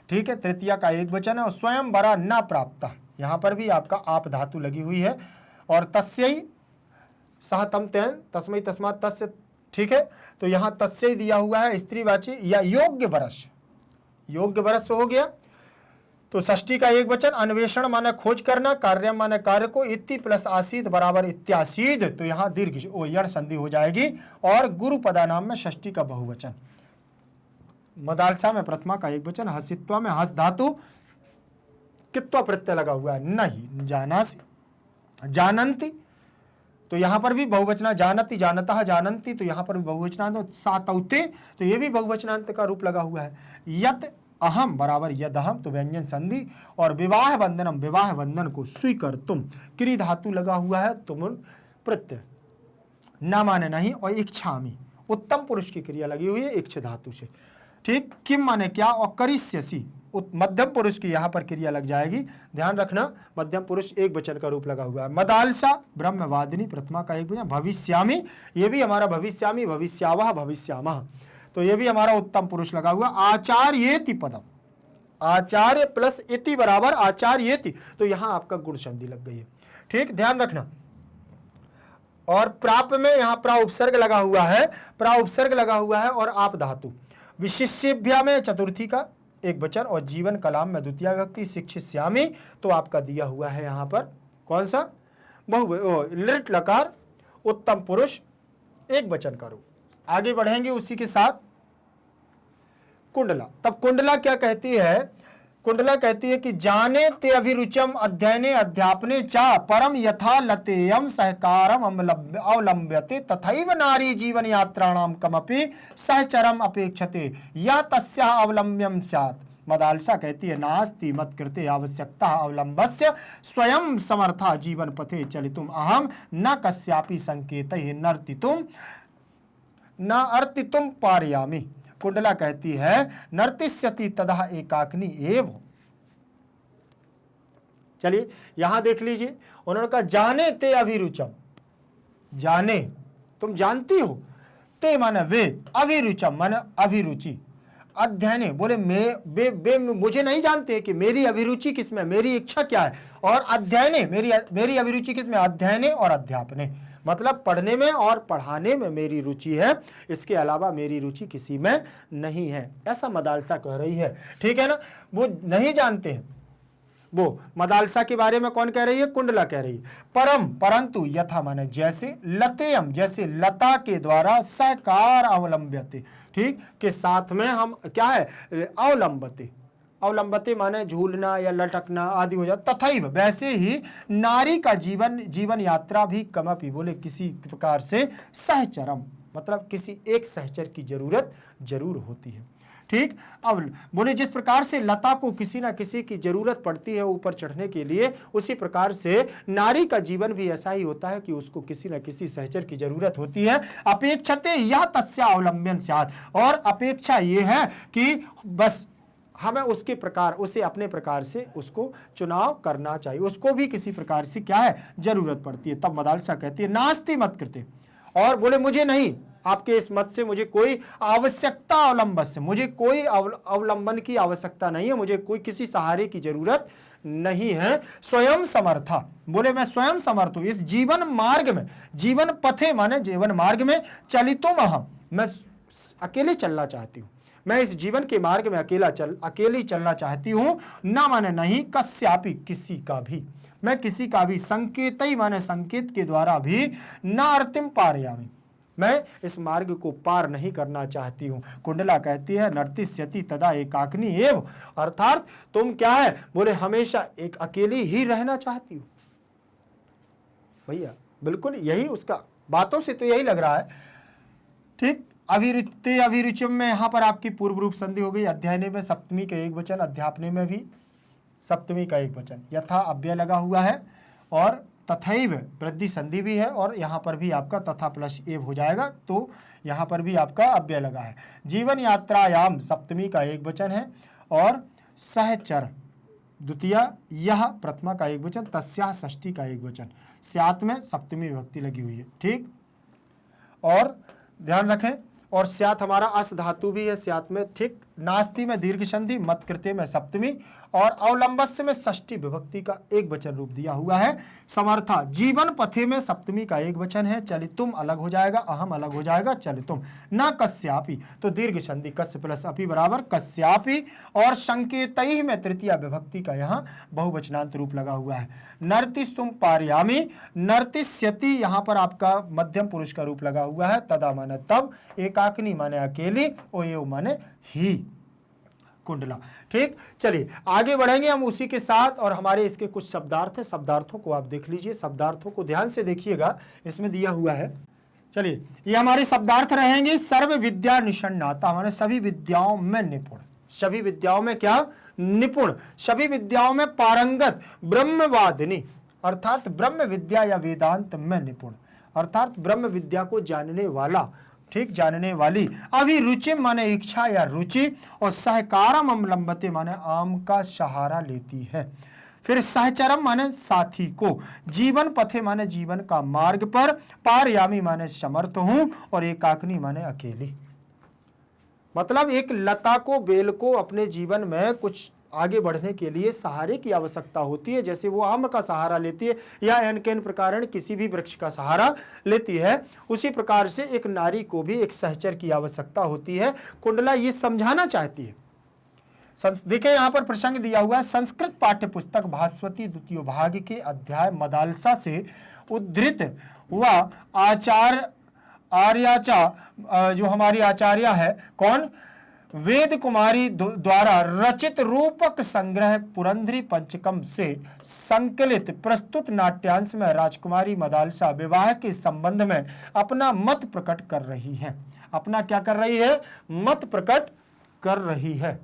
ठीक है, तृतीया का एक वचन है, और स्वयं बरा न प्राप्त, यहां पर भी आपका आप धातु लगी हुई है, और तस्यै सह तम तेन तस्मै तस्मात् तस्य, ठीक है, तो यहां तस्य दिया हुआ है स्त्रीवाची, या योग्य वर्ष, योग्य वर्ष हो गया। तो षष्ठी का एक वचन, अन्वेषण माने खोज करना, कार्य माने कार्य को, इति प्लस आसीद बराबर इत्यासीद, तो यहां दीर्घ ओ यण संधि हो जाएगी, और गुरु पदा नाम में षष्ठी का बहुवचन। मदालसा में प्रथमा का एक वचन, हसित्वा में हस धातु कित्वा प्रत्यय लगा हुआ है, नहीं जानासी जानंती, तो यहां पर भी बहुवचना, जानती जानतः जानंती, तो यहां पर भी बहुवचनांत, सातौते, तो ये भी बहुवचनांत का रूप लगा हुआ है। यत अहम बराबर यद अहम, तो व्यंजन संधि, और विवाह बंधनम, विवाह बंधन को स्वीकर तुम, क्री धातु लगा हुआ है, तुम प्रत्यय, न माने नहीं, और इच्छामी, उत्तम पुरुष की क्रिया लगी हुई है इच्छ धातु से, ठीक। किम माने क्या, और करिष्यसि, मध्यम पुरुष की यहां पर क्रिया लग जाएगी, ध्यान रखना, मध्यम पुरुष एक वचन का रूप लगा हुआ है। मदालसा ब्रह्मवादिनी प्रथमा का एक वचन, भविष्यामि, ये भी हमारा भविष्यामि, भविष्यावह, भविष्यामः, तो ये भी हमारा उत्तम पुरुष लगा हुआ। आचार्येति पदम, आचार्य प्लस इति बराबर आचार्येति, तो यहां आपका गुण संधि लग गई है, ठीक, ध्यान रखना। और प्राप में यहां प्रा उपसर्ग लगा हुआ है, प्रा उपसर्ग लगा हुआ है, और आप धातु, विशिष्यभ्या में चतुर्थी का एक वचन, और जीवन कलाम में द्वितीय विभक्ति, शिक्षिष्यामि, तो आपका दिया हुआ है यहां पर कौन सा, लिट लकार, उत्तम पुरुष, एक वचन का रूप। आगे बढ़ेंगे उसी के साथ। कुंडला, तब कुंडला क्या कहती है, कुंडला कहती है कि जाने ते अभिरुचम अध्ययने अध्यापने चा परम यथा लतेयम सहकारम अवलंब्यते तथैव नारी जीवन यात्राणाम कमपि सहचरम अपेक्षते या तस्या अवलंब्यम स्यात्। मदालसा कहती है नास्ति मत कृते आवश्यकता अवलंबस्य स्वयं समर्था जीवन पथे चलितुम अहम न कस्यापि संकेतैः नर्तितुम न अर्तितुम पारयामि। कुंडला कहती है नर्तिष्यति तदा एकाग्नि एव। चलिए यहां देख लीजिए, उन्होंने कहा जाने ते अभिरुचम, जाने तुम जानती हो, ते माने वे, अभिरुचम माने अभिरुचि, अध्ययने बोले मुझे नहीं जानते कि मेरी अभिरुचि किसमें, मेरी इच्छा क्या है, और अध्ययने मेरी अभिरुचि किसमें, अध्ययने और अध्यापने, मतलब पढ़ने में और पढ़ाने में मेरी रुचि है, इसके अलावा मेरी रुचि किसी में नहीं है, ऐसा मदालसा कह रही है, ठीक है ना। वो नहीं जानते हैं, वो मदालसा के बारे में कौन कह रही है, कुंडला कह रही है। परम परंतु यथा माने जैसे, लतेयम जैसे लता के द्वारा, सहकार अवलंब्यते, ठीक, के साथ में हम क्या है, अवलंबते, अवलंबते माने झूलना या लटकना आदि हो जाता, तथैव वैसे ही नारी का जीवन यात्रा भी कमपि बोले किसी प्रकार से सहचरम, मतलब किसी एक सहचर की जरूरत जरूर होती है, ठीक। अब बोले जिस प्रकार से लता को किसी ना किसी की जरूरत पड़ती है ऊपर चढ़ने के लिए, उसी प्रकार से नारी का जीवन भी ऐसा ही होता है कि उसको किसी ना किसी सहचर की जरूरत होती है। अपेक्षते या तस्या अवलंबन स्यात्, और अपेक्षा ये है कि बस हमें उसके प्रकार, उसे अपने प्रकार से उसको चुनाव करना चाहिए, उसको भी किसी प्रकार से क्या है जरूरत पड़ती है। तब मदालसा कहती है नास्ति मत कृते, और बोले मुझे नहीं, आपके इस मत से मुझे कोई आवश्यकता अवलंबन से, मुझे कोई अवलंबन की आवश्यकता नहीं है, मुझे कोई किसी सहारे की जरूरत नहीं है। स्वयं समर्था, बोले मैं स्वयं समर्थ हूं इस जीवन मार्ग में, जीवन पथे माने जीवन मार्ग में, चलितुम अहम मैं अकेले चलना चाहती हूं, मैं इस जीवन के मार्ग में अकेली चलना चाहती हूं, ना माने नहीं, कस्यापि किसी का भी, मैं किसी का भी संकेत ही माने संकेत के द्वारा भी न अर्तिम पारयामी, मैं इस मार्ग को पार नहीं करना चाहती हूं। कुंडला कहती है नर्तिष्यति तदा एकाकिनी एव, अर्थात तुम क्या है, बोले हमेशा एक अकेली ही रहना चाहती हो। भैया बिल्कुल यही उसका बातों से तो यही लग रहा है। ठीक, अभिरुचते अभिरुचिम में यहां पर आपकी पूर्व रूप संधि हो गई। अध्ययने में सप्तमी का एक वचन, अध्यापने में भी सप्तमी का एक वचन, यथा अव्यय लगा हुआ है और तथैव वृद्धि संधि भी है, और यहाँ पर भी आपका तथा प्लस एव हो जाएगा, तो यहाँ पर भी आपका अव्यय लगा है। जीवन यात्रायाम सप्तमी का एक वचन है और सहचर द्वितीय यह प्रथमा का एक वचन, तस्या षष्ठी का एक वचन, स्यात् में सप्तमी विभक्ति लगी हुई है। ठीक, और ध्यान रखें, और स्यात् हमारा अस धातु भी है स्यात् में। ठीक, नास्ति में दीर्घ संधि, मत्कृते में सप्तमी और अवलंबस्य में षष्ठी विभक्ति का एक वचन रूप दिया हुआ है। समर्था जीवन पथे में सप्तमी का एक वचन है, चलितुम अलग हो जाएगा, अहम अलग हो जाएगा, चलितुम। न कस्यापि तो दीर्घ संधि कस्य प्लस अपि बराबर कस्यापि, और संकेतैः में तृतीया विभक्ति का यहाँ बहुवचनांत रूप लगा हुआ है। नर्तिस्तुम पारयामी, नर्तिष्यति यहाँ पर आपका मध्यम पुरुष का रूप लगा हुआ है, तदा माने तब, एकाकिनी माने अकेली, ओयो माने ही। कुंडला। ठीक, चलिए आगे बढ़ेंगे हम उसी के साथ, और हमारे इसके कुछ शब्दार्थ हैं, शब्दार्थों को आप देख लीजिए, शब्दार्थों को ध्यान से देखिएगा, इसमें दिया हुआ है। चलिए ये हमारे शब्दार्थ रहेंगे। सर्व विद्या निषण्णाता माने सभी विद्याओं में निपुण, सभी विद्याओं में क्या, निपुण, सभी विद्याओं में पारंगत, ब्रह्मवादिनी अर्थात ब्रह्म विद्या या वेदांत में निपुण, अर्थात ब्रह्म विद्या को जानने वाला, ठीक, जानने वाली। अभिरुचि माने इच्छा या रुचि, और सहकारम अवलंबते माने आम का सहारा लेती है। फिर सहचरम माने साथी को, जीवन पथे माने जीवन का मार्ग पर, पारयामी माने समर्थ हूं, और एकाकिनी माने अकेली। मतलब एक लता को, बेल को अपने जीवन में कुछ आगे बढ़ने के लिए सहारे की आवश्यकता होती है, जैसे वो आम का सहारा लेती है या एन प्रकार किसी भी वृक्ष का सहारा लेती है, उसी प्रकार से एक नारी को भी एक सहचर की आवश्यकता होती है। कुंडला ये समझाना चाहती है। देखिए यहाँ पर प्रसंग दिया हुआ है, संस्कृत पाठ्य पुस्तक भास्वती द्वितीय भाग के अध्याय मदालसा से उद्धृत हुआ आर्याचा जो हमारी आचार्य है, कौन, वेद कुमारी द्वारा रचित रूपक संग्रह पुरंदरी पंचकम से संकलित प्रस्तुत नाट्यांश में राजकुमारी मदालसा विवाह के संबंध में अपना मत प्रकट कर रही है। अपना क्या कर रही है, मत प्रकट कर रही है।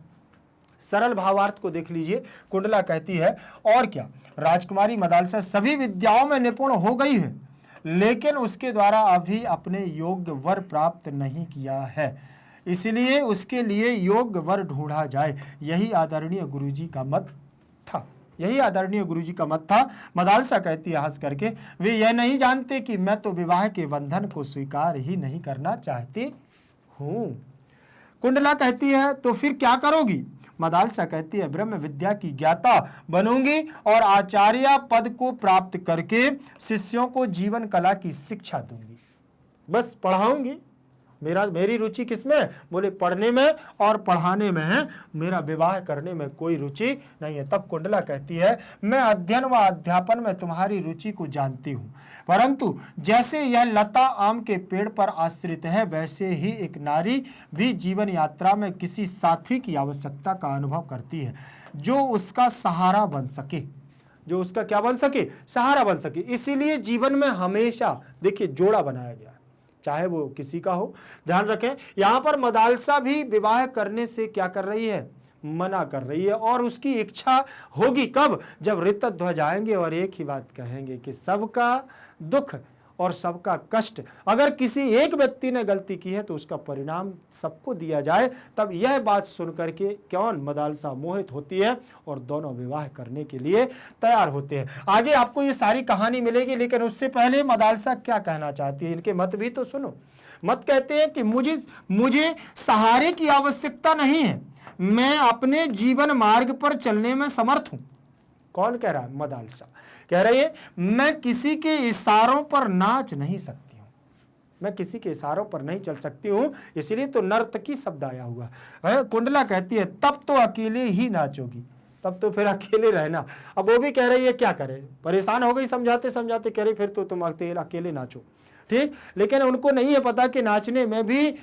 सरल भावार्थ को देख लीजिए। कुंडला कहती है और क्या, राजकुमारी मदालसा सभी विद्याओं में निपुण हो गई है, लेकिन उसके द्वारा अभी अपने योग्य वर प्राप्त नहीं किया है, इसलिए उसके लिए योग्य वर ढूंढा जाए। यही आदरणीय गुरुजी का मत था, यही आदरणीय गुरुजी का मत था। मदालसा कहती है हंस करके, वे यह नहीं जानते कि मैं तो विवाह के बंधन को स्वीकार ही नहीं करना चाहती हूं। कुंडला कहती है तो फिर क्या करोगी? मदालसा कहती है ब्रह्म विद्या की ज्ञाता बनूंगी और आचार्य पद को प्राप्त करके शिष्यों को जीवन कला की शिक्षा दूंगी। बस पढ़ाऊंगी। मेरी रुचि किसमें? बोले पढ़ने में और पढ़ाने में है, मेरा विवाह करने में कोई रुचि नहीं है। तब कुंडला कहती है मैं अध्ययन व अध्यापन में तुम्हारी रुचि को जानती हूँ, परंतु जैसे यह लता आम के पेड़ पर आश्रित है, वैसे ही एक नारी भी जीवन यात्रा में किसी साथी की आवश्यकता का अनुभव करती है, जो उसका सहारा बन सके, जो उसका क्या बन सके? सहारा बन सके। इसीलिए जीवन में हमेशा देखिए जोड़ा बनाया गया, चाहे वो किसी का हो। ध्यान रखें, यहां पर मदालसा भी विवाह करने से क्या कर रही है? मना कर रही है, और उसकी इच्छा होगी कब? जब ऋतध्वज आएंगे और एक ही बात कहेंगे कि सबका दुख और सबका कष्ट, अगर किसी एक व्यक्ति ने गलती की है तो उसका परिणाम सबको दिया जाए, तब यह बात सुनकर के कौन? मदालसा मोहित होती है और दोनों विवाह करने के लिए तैयार होते हैं। आगे आपको ये सारी कहानी मिलेगी, लेकिन उससे पहले मदालसा क्या कहना चाहती है, इनके मत भी तो सुनो। मत कहते हैं कि मुझे सहारे की आवश्यकता नहीं है, मैं अपने जीवन मार्ग पर चलने में समर्थ हूं। कौन कह रहा है? मदालसा कह रही है मैं किसी के इशारों पर नाच नहीं सकती हूं, मैं किसी के इशारों पर नहीं चल सकती हूं, इसलिए तो नर्तकी शब्द आया हुआ है। कुंडला कहती है तब तो अकेले ही नाचोगी, तब तो फिर अकेले रहना। अब वो भी कह रही है क्या करे, परेशान हो गई समझाते समझाते, कह रही फिर तो तुम अकेले नाचो, ठीक। लेकिन उनको नहीं है पता कि नाचने में भी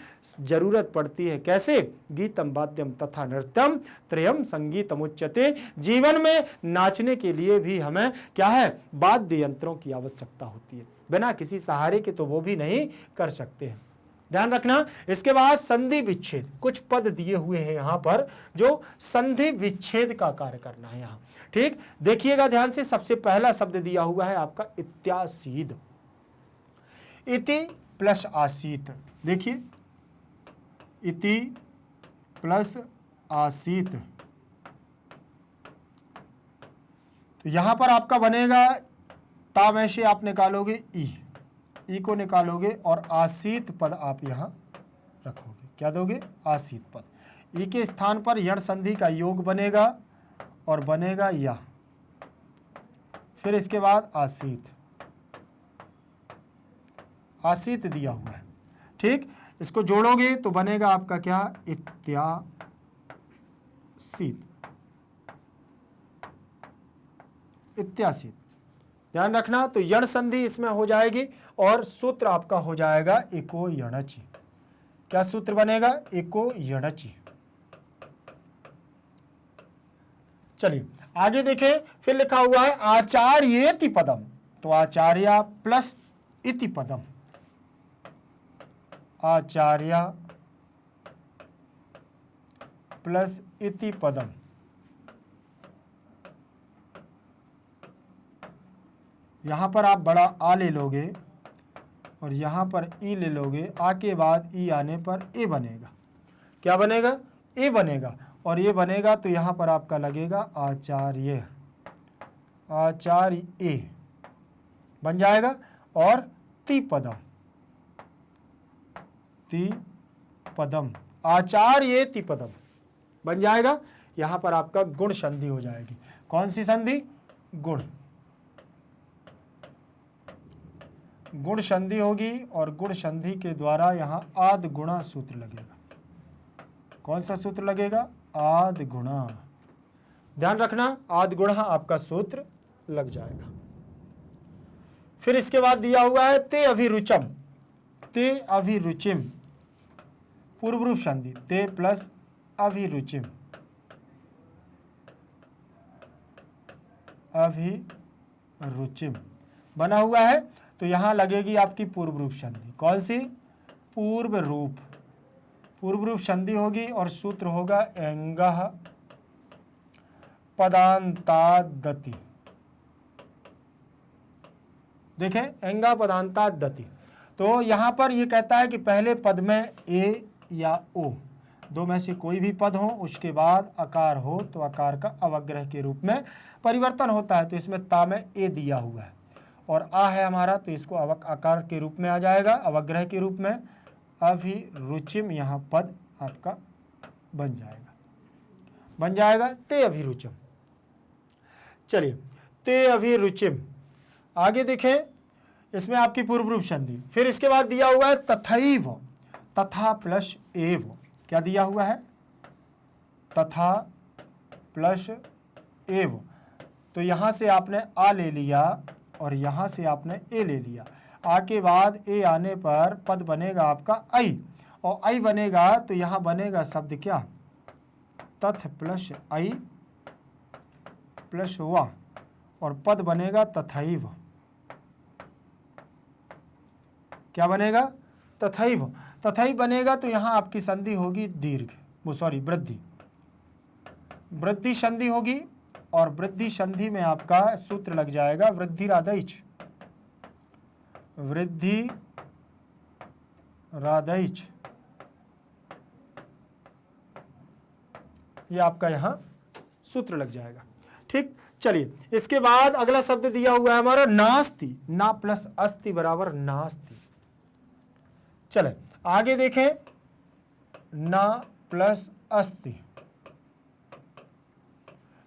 जरूरत पड़ती है। कैसे? गीतम वाद्यम तथा नृत्यम त्रयम संगीतम उच्यते। जीवन में नाचने के लिए भी हमें क्या है, वाद्य यंत्रों की आवश्यकता होती है। बिना किसी सहारे के तो वो भी नहीं कर सकते हैं, ध्यान रखना। इसके बाद संधि विच्छेद, कुछ पद दिए हुए हैं यहां पर जो संधि विच्छेद का कार्य करना है यहां, ठीक। देखिएगा ध्यान से, सबसे पहला शब्द दिया हुआ है आपका इत्यासीद, इति प्लस आसीत। देखिए इति प्लस आसीत, तो यहां पर आपका बनेगा ता में से आप निकालोगे ई को निकालोगे और आसीत पद आप यहां रखोगे। क्या दोगे? आसीत पद। ई के स्थान पर यण संधि का योग बनेगा और बनेगा या, फिर इसके बाद आसीत, आसीत दिया हुआ है, ठीक। इसको जोड़ोगे तो बनेगा आपका क्या? इत्यासीत, इत्यासीत। ध्यान रखना, तो यण संधि इसमें हो जाएगी और सूत्र आपका हो जाएगा एको यणचि। क्या सूत्र बनेगा? एको यणचि। चलिए आगे देखें, फिर लिखा हुआ है आचार्येति पदम, तो आचार्य प्लस इति पदम, आचार्य प्लस इति पदम। यहां पर आप बड़ा आ ले लोगे और यहां पर ई ले लोगे, आ के बाद ई आने पर ए बनेगा। क्या बनेगा? ए बनेगा, और ये बनेगा तो यहां पर आपका लगेगा आचार्य, आचार्य ए बन जाएगा, और ति पदम, ति पदम, आचार्य ति पदम बन जाएगा। यहां पर आपका गुण संधि हो जाएगी। कौन सी संधि? गुण, गुण संधि होगी, और गुण संधि के द्वारा यहां आद गुणा सूत्र लगेगा। कौन सा सूत्र लगेगा? आद गुणा। ध्यान रखना, आद गुणा आपका सूत्र लग जाएगा। फिर इसके बाद दिया हुआ है ते अभिरुचम, ते अभिरुचिम, पूर्व रूप संधि, ते प्लस अभिरुचिम, अभिरुचिम बना हुआ है, तो यहां लगेगी आपकी पूर्व रूप संधि। कौन सी? पूर्व रूप, पूर्व रूप संधि होगी और सूत्र होगा एंगः पदांतादति। देखें, एंगा पदांतादति, तो यहां पर यह कहता है कि पहले पद में ए या ओ, दो में से कोई भी पद हो, उसके बाद आकार हो तो आकार का अवग्रह के रूप में परिवर्तन होता है। तो इसमें ता में ए दिया हुआ है और आ है हमारा, तो इसको आकार के रूप में आ जाएगा, अवग्रह के रूप में। अभिरुचिम यहाँ पद आपका बन जाएगा, बन जाएगा ते अभिरुचिम। चलिए, ते अभिरुचिम आगे देखें, इसमें आपकी पूर्व रूप संधि। फिर इसके बाद दिया हुआ है तथैव, तथा प्लस एव। क्या दिया हुआ है? तथा प्लस एव, तो यहां से आपने आ ले लिया और यहां से आपने ए ले लिया। आ के बाद ए आने पर पद बनेगा आपका आई, और आई बनेगा तो यहां बनेगा शब्द क्या? तथ प्लस आई प्लस वा, और पद बनेगा तथैव। क्या बनेगा? तथैव। तथैव बनेगा तो यहां आपकी संधि होगी दीर्घ, वो सॉरी वृद्धि, वृद्धि संधि होगी, और वृद्धि संधि में आपका सूत्र लग जाएगा वृद्धिरादैच, वृद्धि रादैच। ये आपका यहां सूत्र लग जाएगा, ठीक। चलिए, इसके बाद अगला शब्द दिया हुआ है हमारा नास्ति, ना प्लस अस्ति बराबर नास्ति। चले आगे देखें, ना प्लस अस्ति,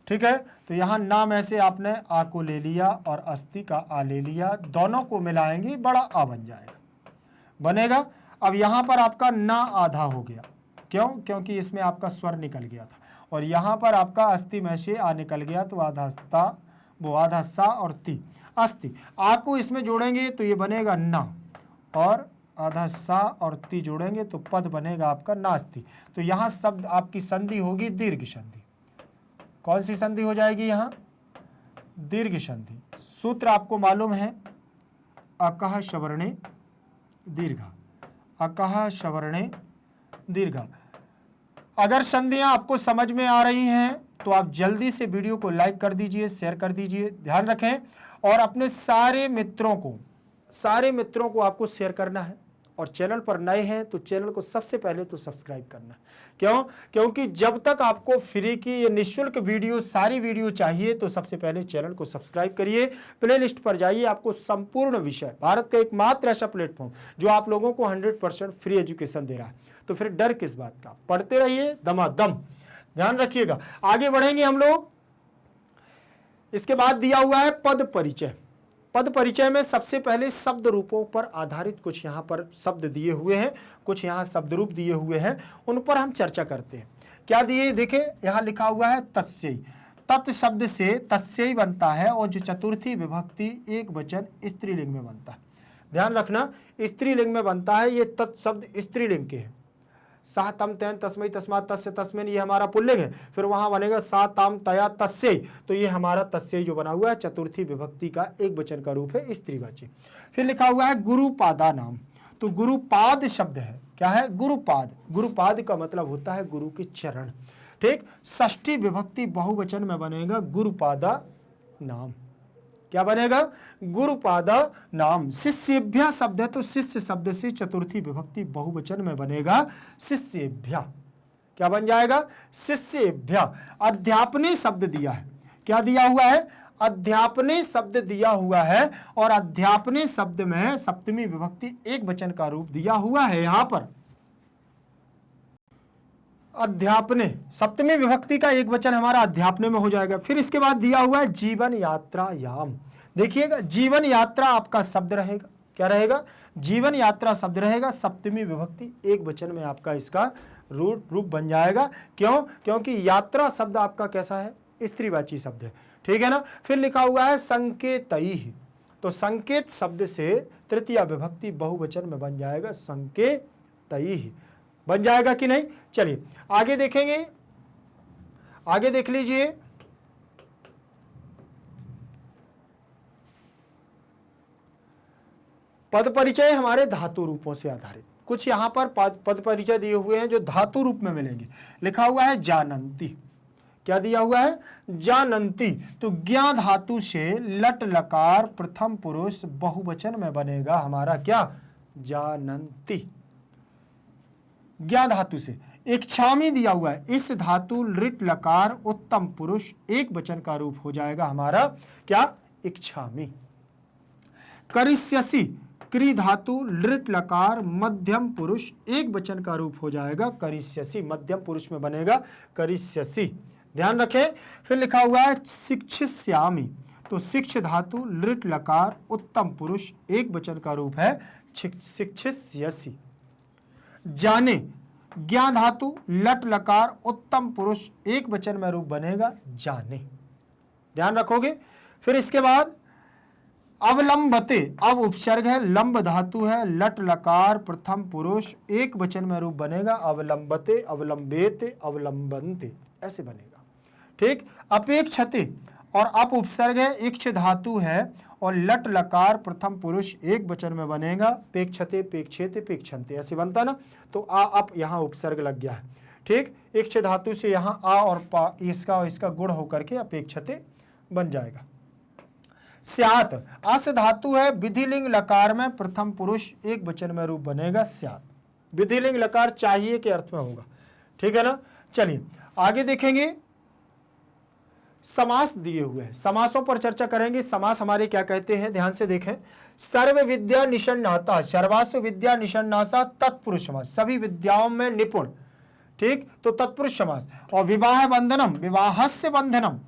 ठीक है। तो यहां ना में से आपने आ को ले लिया और अस्ति का आ ले लिया, दोनों को मिलाएंगे बड़ा आ बन जाएगा, बनेगा। अब यहां पर आपका ना आधा हो गया, क्यों? क्योंकि इसमें आपका स्वर निकल गया था, और यहाँ पर आपका अस्थि में से आ निकल गया तो आधा वो आधा सा और ती अस्थि। आ को इसमें जोड़ेंगे तो ये बनेगा ना, और आधा सा और ती जोड़ेंगे तो पद बनेगा आपका नास्ति। तो यहाँ शब्द आपकी संधि होगी दीर्घ संधि। कौन सी संधि हो जाएगी यहाँ? दीर्घ संधि। सूत्र आपको मालूम है, अकह शवर्णे दीर्घा, अकह शवर्णे दीर्घा। अगर संधियां आपको समझ में आ रही हैं तो आप जल्दी से वीडियो को लाइक कर दीजिए, शेयर कर दीजिए। ध्यान रखें, और अपने सारे मित्रों को आपको शेयर करना है। और चैनल पर नए हैं तो चैनल को सबसे पहले तो सब्सक्राइब करना है। क्यों? क्योंकि जब तक आपको फ्री की ये निःशुल्क वीडियो, सारी वीडियो चाहिए तो सबसे पहले चैनल को सब्सक्राइब करिए। प्ले लिस्ट पर जाइए, आपको संपूर्ण विषय, भारत का एकमात्र ऐसा प्लेटफॉर्म जो आप लोगों को 100% फ्री एजुकेशन दे रहा है। तो फिर डर किस बात का? पढ़ते रहिए दमादम। ध्यान रखिएगा। आगे बढ़ेंगे हम लोग। इसके बाद दिया हुआ है पद परिचय। पद परिचय में सबसे पहले शब्द रूपों पर आधारित कुछ यहाँ पर शब्द दिए हुए हैं, कुछ यहाँ शब्द रूप दिए हुए हैं, उन पर हम चर्चा करते हैं। क्या दिए देखें, यहाँ लिखा हुआ है तस्यै। तत् शब्द से तस्यै बनता है और जो चतुर्थी विभक्ति एक वचन स्त्रीलिंग में बनता है। ध्यान रखना, स्त्रीलिंग में बनता है। ये तत् शब्द स्त्रीलिंग के हैं। सा तम तैन तस्मै तस्मात् तस्य तस्मिन्, ये हमारा पुल्लिंग है। फिर वहां बनेगा सा ताम तया तस्यै, तो ये हमारा तस्यै जो बना हुआ है चतुर्थी विभक्ति का एक वचन का रूप है, स्त्रीवाची। फिर लिखा हुआ है गुरुपादा नाम। तो गुरुपाद शब्द है। क्या है? गुरुपाद। गुरुपाद का मतलब होता है गुरु के चरण। ठीक, षष्ठी विभक्ति बहुवचन में बनेगा गुरुपादा नाम। क्या बनेगा? गुरुपादा नाम। शिष्येभ्य शब्द है तो शिष्य शब्द से चतुर्थी विभक्ति बहुवचन में बनेगा शिष्येभ्य। क्या बन जाएगा? शिष्येभ्य। अध्यापने शब्द दिया है। क्या दिया हुआ है? अध्यापने शब्द दिया हुआ है, और अध्यापने शब्द में सप्तमी विभक्ति एक वचन का रूप दिया हुआ है। यहां पर अध्यापने सप्तमी विभक्ति का एक वचन हमारा अध्यापने में हो जाएगा। फिर इसके बाद दिया हुआ है जीवन यात्रायाम। देखिएगा, जीवन यात्रा आपका शब्द रहेगा। क्या रहेगा? जीवन यात्रा शब्द रहेगा। सप्तमी विभक्ति एक वचन में आपका इसका रूप बन जाएगा। क्यों? क्योंकि यात्रा शब्द आपका कैसा है? स्त्रीवाची शब्द है। ठीक है ना। फिर लिखा हुआ है संकेतैः। तो संकेत शब्द से तृतीया विभक्ति बहुवचन में बन जाएगा संकेतैः। बन जाएगा कि नहीं? चलिए आगे देखेंगे। आगे देख लीजिए। पद परिचय हमारे धातु रूपों से आधारित। कुछ यहां पर पद परिचय दिए हुए हैं जो धातु रूप में मिलेंगे। लिखा हुआ है जानंती। क्या दिया हुआ है? जानंती। तो ज्ञा धातु से लट लकार प्रथम पुरुष बहुवचन में बनेगा हमारा क्या? जानंती। ज्ञा धातु से। इच्छामी दिया हुआ है। इस धातु लिट लकार उत्तम पुरुष एक वचन का रूप हो जाएगा हमारा क्या? इच्छामी। करिष्यसि क्री धातु लिट लकार मध्यम पुरुष एक वचन का रूप हो जाएगा करिष्यसि। मध्यम पुरुष में बनेगा करिष्यसि। ध्यान रखें। फिर लिखा हुआ है शिक्षिष्यामि। तो शिक्ष धातु लिट लकार उत्तम पुरुष एक वचन का रूप है शिक्षिष्यसि। जाने ज्ञा धातु लट लकार उत्तम पुरुष एक वचन में रूप बनेगा जाने। ध्यान रखोगे। फिर इसके बाद अवलंबते। अब उपसर्ग है, लंब धातु है, लट लकार प्रथम पुरुष एक वचन में रूप बनेगा अवलंबते, अवलंबेते, अवलंबनते, ऐसे बनेगा। ठीक। अपेक्षते और अप उपसर्ग है, इक्ष धातु है और लट लकार प्रथम पुरुष एक वचन में बनेगा पेक्षते, पेक्षेते, पेक्षन्ते, ऐसे बनता ना। तो आ अप यहाँ उपसर्ग लग गया है। ठीक। इक्ष धातु से यहाँ आ और पा इसका और इसका गुण होकर के अपेक्षते बन जाएगा। स्यात अस धातु है, विधिलिंग लकार में प्रथम पुरुष एक वचन में रूप बनेगा स्यात। विधिलिंग लकार चाहिए के अर्थ में होगा। ठीक है ना। चलिए आगे देखेंगे। समास दिए हुए हैं, समासों पर चर्चा करेंगे। समास हमारे क्या कहते हैं, ध्यान से देखें। सर्व विद्या निषण्णाता, सर्वासु विद्या निषण्णासा तत्पुरुष समास, सभी विद्याओं में निपुण। ठीक। तो तत्पुरुष समास। और विवाह बंधनम, विवाहस्य बंधनम,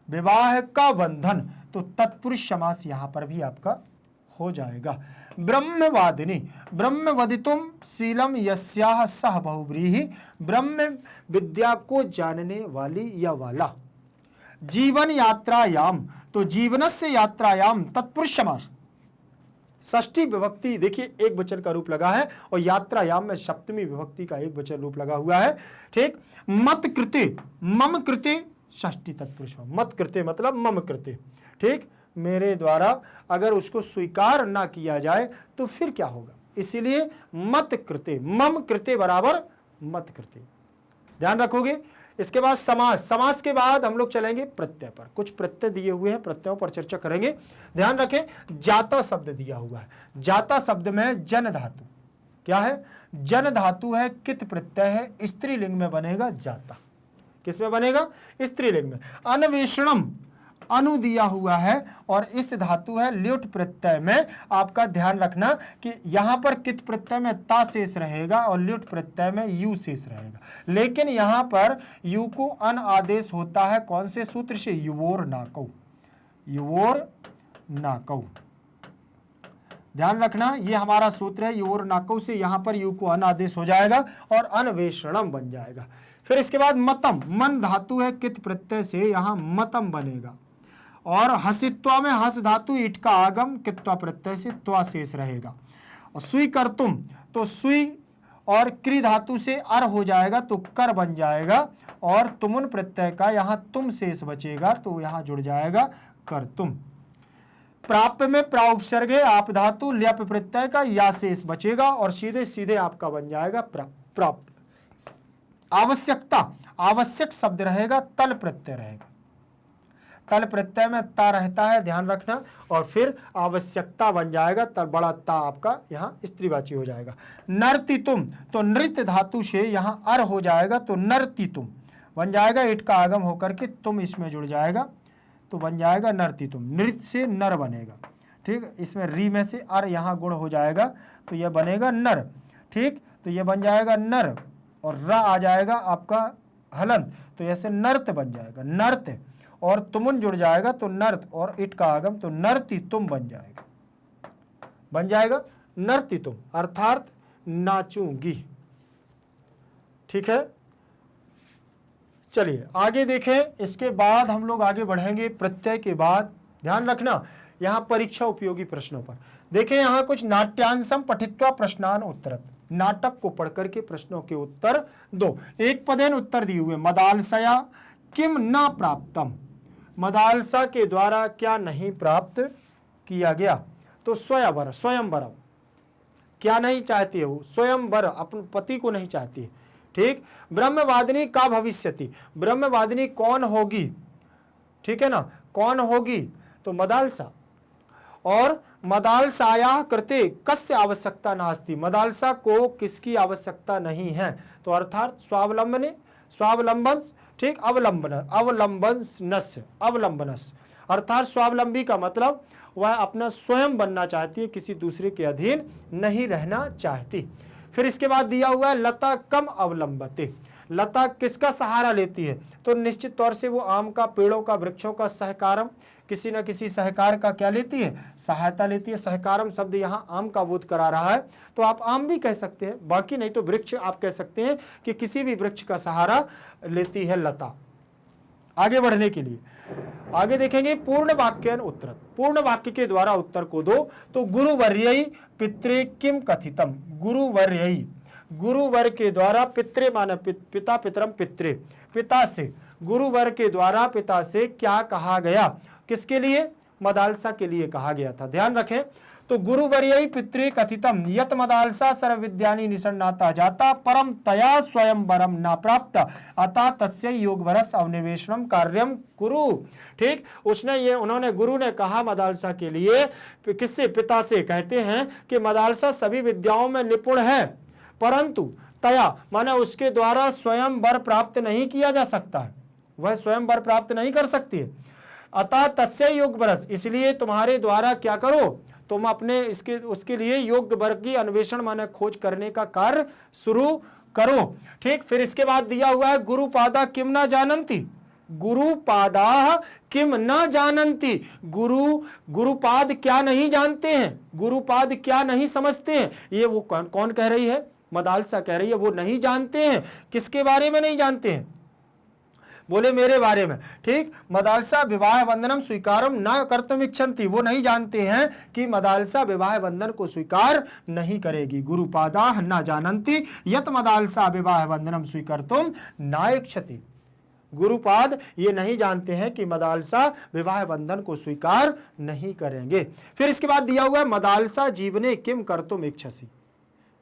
विवाह का बंधन, तो तत्पुरुष समास यहां पर भी आपका हो जाएगा। ब्रह्मवादिनी, ब्रह्मवदितुम शीलम यस्याह सह बहुव्रीहि, ब्रह्म विद्या को जानने वाली या वाला। जीवन यात्रायाम, तो जीवनस्य यात्रायाम तत्पुरुष समास, षष्ठी विभक्ति देखिए एक वचन का रूप लगा है, और यात्रायाम में सप्तमी विभक्ति का एक वचन रूप लगा हुआ है। ठीक, मत कृते, मम कृते षष्ठी तत्पुरुष, मत कृते मतलब मम कृते। ठीक, मेरे द्वारा अगर उसको स्वीकार ना किया जाए तो फिर क्या होगा, इसीलिए मत कृते, मम कृते बराबर मत कृते, ध्यान रखोगे। इसके बाद समास, समास के बाद हम लोग चलेंगे प्रत्यय पर। कुछ प्रत्यय दिए हुए हैं, प्रत्ययों पर चर्चा करेंगे। ध्यान रखें, जाता शब्द दिया हुआ है। जाता शब्द में जन धातु क्या है, जन धातु है, कित प्रत्यय है, स्त्रीलिंग में बनेगा जाता। किस में बनेगा, स्त्रीलिंग में। अन्वेषणम अनु दिया हुआ है और इस धातु है ल्युट प्रत्यय में। आपका ध्यान रखना कि यहां पर कित प्रत्यय में ता शेष रहेगा और ल्युट प्रत्यय में यू शेष रहेगा, लेकिन यहां पर यू को अन आदेश होता है कौन से सूत्र से, युवोर नाकौ, युवोर नाकौ। ध्यान रखना ये हमारा सूत्र है, युवोर नाकौ से यहां पर यू को अन आदेश हो जाएगा और अन्वेषणम बन जाएगा। फिर इसके बाद मतम, मन धातु है कित प्रत्यय से, यहां मतम बनेगा। और हसित्वा में हस धातु ईट का आगम कित्वा प्रत्यय से त्वा शेष रहेगा। और सुई करतुम, तो सुई और क्री धातु से अर हो जाएगा तो कर बन जाएगा, और तुमुन प्रत्यय का यहां तुम शेष बचेगा तो यहां जुड़ जाएगा कर तुम। प्राप्य में प्रा उपसर्ग है, आप धातु ल्यप प्रत्यय का या शेष बचेगा और सीधे सीधे आपका बन जाएगा प्राप्य। आवश्यकता, आवश्यक शब्द रहेगा, तल प्रत्यय रहेगा, तल प्रत्यय में ता रहता है, ध्यान रखना, और फिर आवश्यकता बन जाएगा, तल बड़ा ता आपका यहाँ स्त्रीवाची हो जाएगा। नर्ति तुम, तो नृत्य धातु से यहाँ अर हो जाएगा तो नर्ति तुम बन जाएगा, ईट का आगम होकर के तुम इसमें जुड़ जाएगा तो बन जाएगा नर्ति तुम, नृत्य से नर बनेगा। ठीक, इसमें री में से अर यहाँ गुण हो जाएगा तो यह बनेगा नर। ठीक, तो यह बन जाएगा नर, और र आ जाएगा आपका हलंत, तो ऐसे नर्त बन जाएगा, नर्त, और तुमुन जुड़ जाएगा तो नर्त, और इट का आगम तो नर्ति तुम बन जाएगा, बन जाएगा नर्ति तुम, अर्थात नाचूंगी। ठीक है, चलिए आगे देखें। इसके बाद हम लोग आगे बढ़ेंगे प्रत्यय के बाद। ध्यान रखना यहां परीक्षा उपयोगी प्रश्नों पर देखें, यहां कुछ नाट्यांशम पठित्वा प्रश्नान उत्तरत, नाटक को पढ़कर के प्रश्नों के उत्तर दो। एक पदेन उत्तर दिए हुए, मदालसया किम न प्राप्तम, मदालसा के द्वारा क्या नहीं प्राप्त किया गया, तो स्वयंवर, स्वयंवरम, क्या नहीं चाहती है वो, स्वयंवर, अपने पति को नहीं चाहती है। ठीक, ब्रह्मवादिनी का भविष्यति, ब्रह्मवादिनी कौन होगी, ठीक है ना, कौन होगी, तो मदालसा। और मदालसाया कृते कस्य आवश्यकता नास्ति, मदालसा को किसकी आवश्यकता नहीं है, तो अर्थात स्वावलंबने, स्वावलंबन, ठीक, अवलंबन, अवलंबनस्य, अवलंबनस, अर्थात स्वावलंबी का मतलब वह अपना स्वयं बनना चाहती है, किसी दूसरे के अधीन नहीं रहना चाहती। फिर इसके बाद दिया हुआ है लता कम अवलंबते, लता किसका सहारा लेती है, तो निश्चित तौर से वो आम का, पेड़ों का, वृक्षों का सहकारम, किसी न किसी सहकार का क्या लेती है, सहायता लेती है। सहकारम शब्द यहाँ आम का बोध करा रहा है, तो आप आम भी कह सकते हैं, बाकी नहीं तो वृक्ष आप कह सकते हैं कि किसी भी वृक्ष का सहारा लेती है लता। आगे बढ़ने के लिए आगे देखेंगे पूर्ण वाक्यन उत्तर, पूर्ण वाक्य के द्वारा उत्तर को दो। तो गुरुवर्यई पित्रे किम कथितम, गुरुवर्यई, गुरुवर के द्वारा, पित्रे माने पिता, पितरम पित्रे, पिता से, गुरुवर के द्वारा पिता से क्या कहा गया, किसके लिए, मदालसा के लिए कहा गया था। ध्यान रखें, तो गुरुवर्यई पित्रे कथितम यत मदालसा सर्वविद्यानि निषण्णाता जाता परम तया स्वयंवरम न प्राप्त अतः तस्य योगवरस अवनिवेशनम कार्यम कुरु। ठीक, उसने ये, उन्होंने, गुरु ने कहा मदालसा के लिए, किससे, पिता से, कहते हैं कि मदालसा सभी विद्याओं में निपुण है, परंतु तया माने उसके द्वारा स्वयं वर प्राप्त नहीं किया जा सकता है, वह स्वयं वर प्राप्त नहीं कर सकती है। अतः तस्य योग बरस, इसलिए तुम्हारे द्वारा क्या करो, तुम अपने इसके उसके लिए योग्य वर्ग की अन्वेषण माने खोज करने का कार्य शुरू करो। ठीक, फिर इसके बाद दिया हुआ है गुरुपादा किम न जानंती, गुरुपादाः किम न जानन्ति, गुरुपाद क्या नहीं जानते हैं, गुरुपाद क्या नहीं समझते हैं। ये वो कौन कह रही है, मदालसा कह रही है, वो नहीं जानते हैं। किसके बारे में नहीं जानते हैं, बोले मेरे बारे में। ठीक, मदालसा विवाह बंधनम स्वीकारम न कर्तुम इच्छन्ति, वो नहीं जानते हैं कि मदालसा विवाह बंधन को स्वीकार नहीं करेगी। गुरुपादाः न जानन्ति यत मदालसा विवाह बंधनम स्वीकर्तुम न इच्छति, गुरुपाद ये नहीं जानते हैं कि मदालसा विवाह बंधन को स्वीकार नहीं करेंगे। फिर इसके बाद दिया हुआ है मदालसा जीवने किम कर्तुम इच्छसि,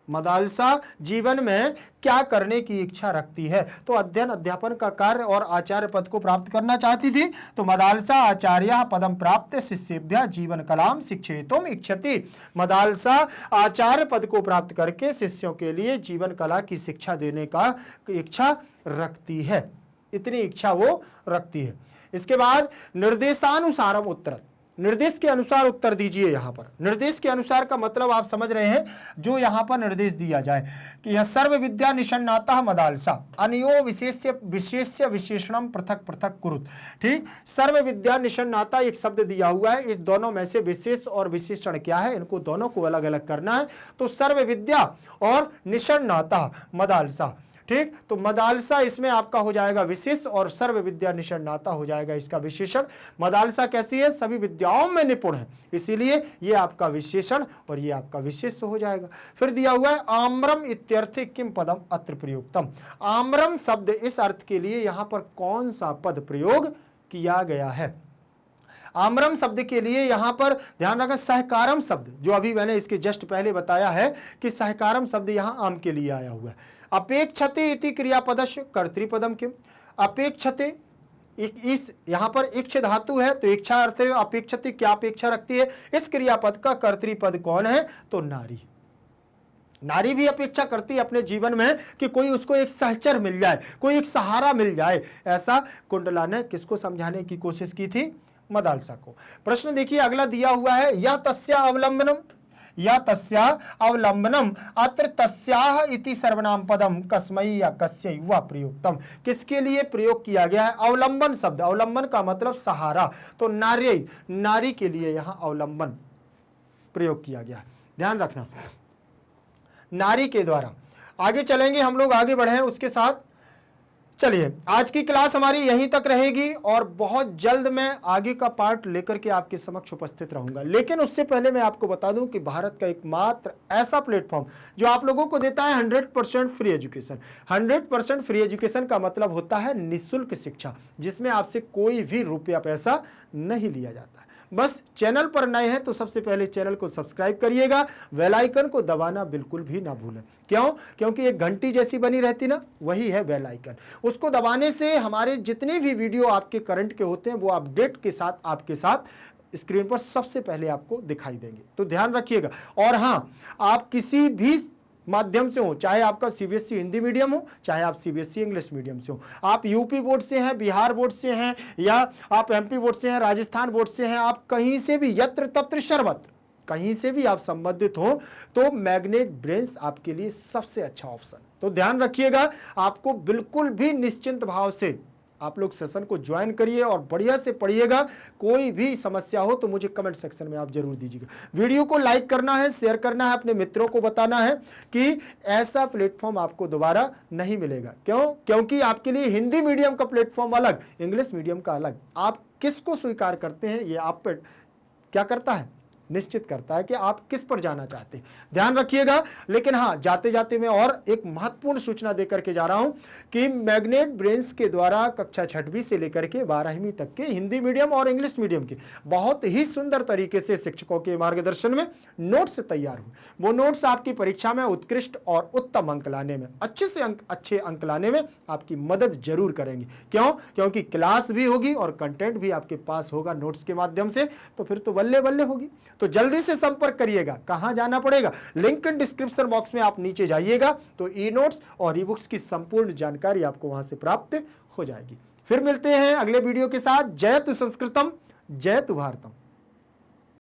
मदालसा जीवन में क्या करने की इच्छा रखती है। तो अध्ययन अध्यापन का कार्य और आचार्य पद को प्राप्त करना चाहती थी। तो मदालसा आचार्य पदम प्राप्त शिष्येभ्यः जीवन कलाम शिक्षयितुम इच्छति, मदालसा आचार्य पद को प्राप्त करके शिष्यों के लिए जीवन कला की शिक्षा देने का इच्छा रखती है, इतनी इच्छा वो रखती है। इसके बाद निर्देशानुसारम उत्तर, निर्देश के अनुसार उत्तर दीजिए। यहां पर निर्देश के अनुसार का मतलब आप समझ रहे हैं, जो यहां पर निर्देश दिया जाए कि यह सर्व विद्या निषण्णातः मदालसा अनयो विशेष्य विशेषणम पृथक पृथक कुरुत। ठीक, सर्व विद्या निषण्णाता एक शब्द दिया हुआ है, इस दोनों में से विशेष और विशेषण क्या है, इनको दोनों को अलग अलग करना है। तो सर्व विद्या और निषण्णाता मदालसा, ठीक, तो मदालसा इसमें आपका हो जाएगा विशेष और सर्व विद्या निषण्णाता हो जाएगा इसका विशेषण। मदालसा कैसी है, सभी विद्याओं में निपुण है, इसीलिए ये आपका विशेषण और ये आपका विशेष हो जाएगा। फिर दिया हुआ है आम्रम इत्यर्थे किम पदम अत्र प्रयुक्तम, आम्रम शब्द इस अर्थ के लिए यहां पर कौन सा पद प्रयोग किया गया है। आम्रम शब्द के लिए यहां पर ध्यान रखें सहकारम शब्द, जो अभी मैंने इसके जस्ट पहले बताया है कि सहकारम शब्द यहां आम के लिए आया हुआ है। अपेक्षते इति क्रियापदस्य कर्तृपदम किम, अपेक्षते इस यहां पर इच्छ धातु है, तो इच्छा अर्थ है अपेक्षते क्या अपेक्षा रखती है, इस क्रियापद का कर्तृपद कौन है, तो नारी। नारी भी अपेक्षा करती है अपने जीवन में कि कोई उसको एक सहचर मिल जाए, कोई एक सहारा मिल जाए। ऐसा कुंडला ने किसको समझाने की कोशिश की थी, मदालसा को। प्रश्न देखिए अगला दिया हुआ है या तस्या अवलंबनम, या तस्या अवलंबनम अत्र तस्याह इति सर्वनाम पदम कस्मै या कस्य युवा प्रयुक्तम, किसके लिए प्रयोग किया गया है, अवलंबन शब्द, अवलंबन का मतलब सहारा, तो नारी, नारी के लिए यहां अवलंबन प्रयोग किया गया है, ध्यान रखना नारी के द्वारा। आगे चलेंगे हम लोग, आगे बढ़े उसके साथ। चलिए आज की क्लास हमारी यहीं तक रहेगी और बहुत जल्द मैं आगे का पार्ट लेकर के आपके समक्ष उपस्थित रहूंगा। लेकिन उससे पहले मैं आपको बता दूं कि भारत का एकमात्र ऐसा प्लेटफॉर्म जो आप लोगों को देता है 100% फ्री एजुकेशन। 100% फ्री एजुकेशन का मतलब होता है निःशुल्क शिक्षा, जिसमें आपसे कोई भी रुपया पैसा नहीं लिया जाता है। बस चैनल पर नए हैं तो सबसे पहले चैनल को सब्सक्राइब करिएगा, बेल आइकन को दबाना बिल्कुल भी ना भूलें। क्यों? क्योंकि एक घंटी जैसी बनी रहती ना, वही है बेल आइकन। उसको दबाने से हमारे जितने भी वीडियो आपके करंट के होते हैं वो अपडेट के साथ आपके साथ स्क्रीन पर सबसे पहले आपको दिखाई देंगे, तो ध्यान रखिएगा। और हाँ, आप किसी भी माध्यम से हो, चाहे आपका सीबीएसई हिंदी मीडियम हो, चाहे आप सीबीएसई इंग्लिश मीडियम से हो, आप यूपी बोर्ड से हैं, बिहार बोर्ड से हैं, या आप एमपी बोर्ड से हैं, राजस्थान बोर्ड से हैं, आप कहीं से भी यत्र तत्र सर्वत्र कहीं से भी आप संबंधित हो, तो मैग्नेट ब्रेन्स आपके लिए सबसे अच्छा ऑप्शन। तो ध्यान रखिएगा, आपको बिल्कुल भी निश्चिंत भाव से आप लोग सेशन को ज्वाइन करिए और बढ़िया से पढ़िएगा। कोई भी समस्या हो तो मुझे कमेंट सेक्शन में आप जरूर दीजिएगा। वीडियो को लाइक करना है, शेयर करना है, अपने मित्रों को बताना है कि ऐसा प्लेटफॉर्म आपको दोबारा नहीं मिलेगा। क्यों? क्योंकि आपके लिए हिंदी मीडियम का प्लेटफॉर्म अलग, इंग्लिश मीडियम का अलग। आप किसको स्वीकार करते हैं ये आप पर क्या करता है, निश्चित करता है कि आप किस पर जाना चाहते हैं। ध्यान रखिएगा। लेकिन हाँ, जाते जाते मैं और एक महत्वपूर्ण सूचना देकर के जा रहा हूं कि मैग्नेट ब्रेन्स के द्वारा कक्षा 6वीं से लेकर के 12वीं तक के हिंदी मीडियम और इंग्लिश मीडियम के बहुत ही सुंदर तरीके से शिक्षकों के मार्गदर्शन में नोट्स तैयार हुए। वो नोट्स आपकी परीक्षा में उत्कृष्ट और उत्तम अंक लाने में, अच्छे अंक लाने में आपकी मदद जरूर करेंगे। क्यों? क्योंकि क्लास भी होगी और कंटेंट भी आपके पास होगा नोट्स के माध्यम से, तो फिर तो बल्ले बल्ले होगी। तो जल्दी से संपर्क करिएगा। कहां जाना पड़ेगा? लिंक डिस्क्रिप्शन बॉक्स में आप नीचे जाइएगा तो ई नोट्स और ई बुक्स की संपूर्ण जानकारी आपको वहां से प्राप्त हो जाएगी। फिर मिलते हैं अगले वीडियो के साथ। जयतु संस्कृतम, जयतु भारतम।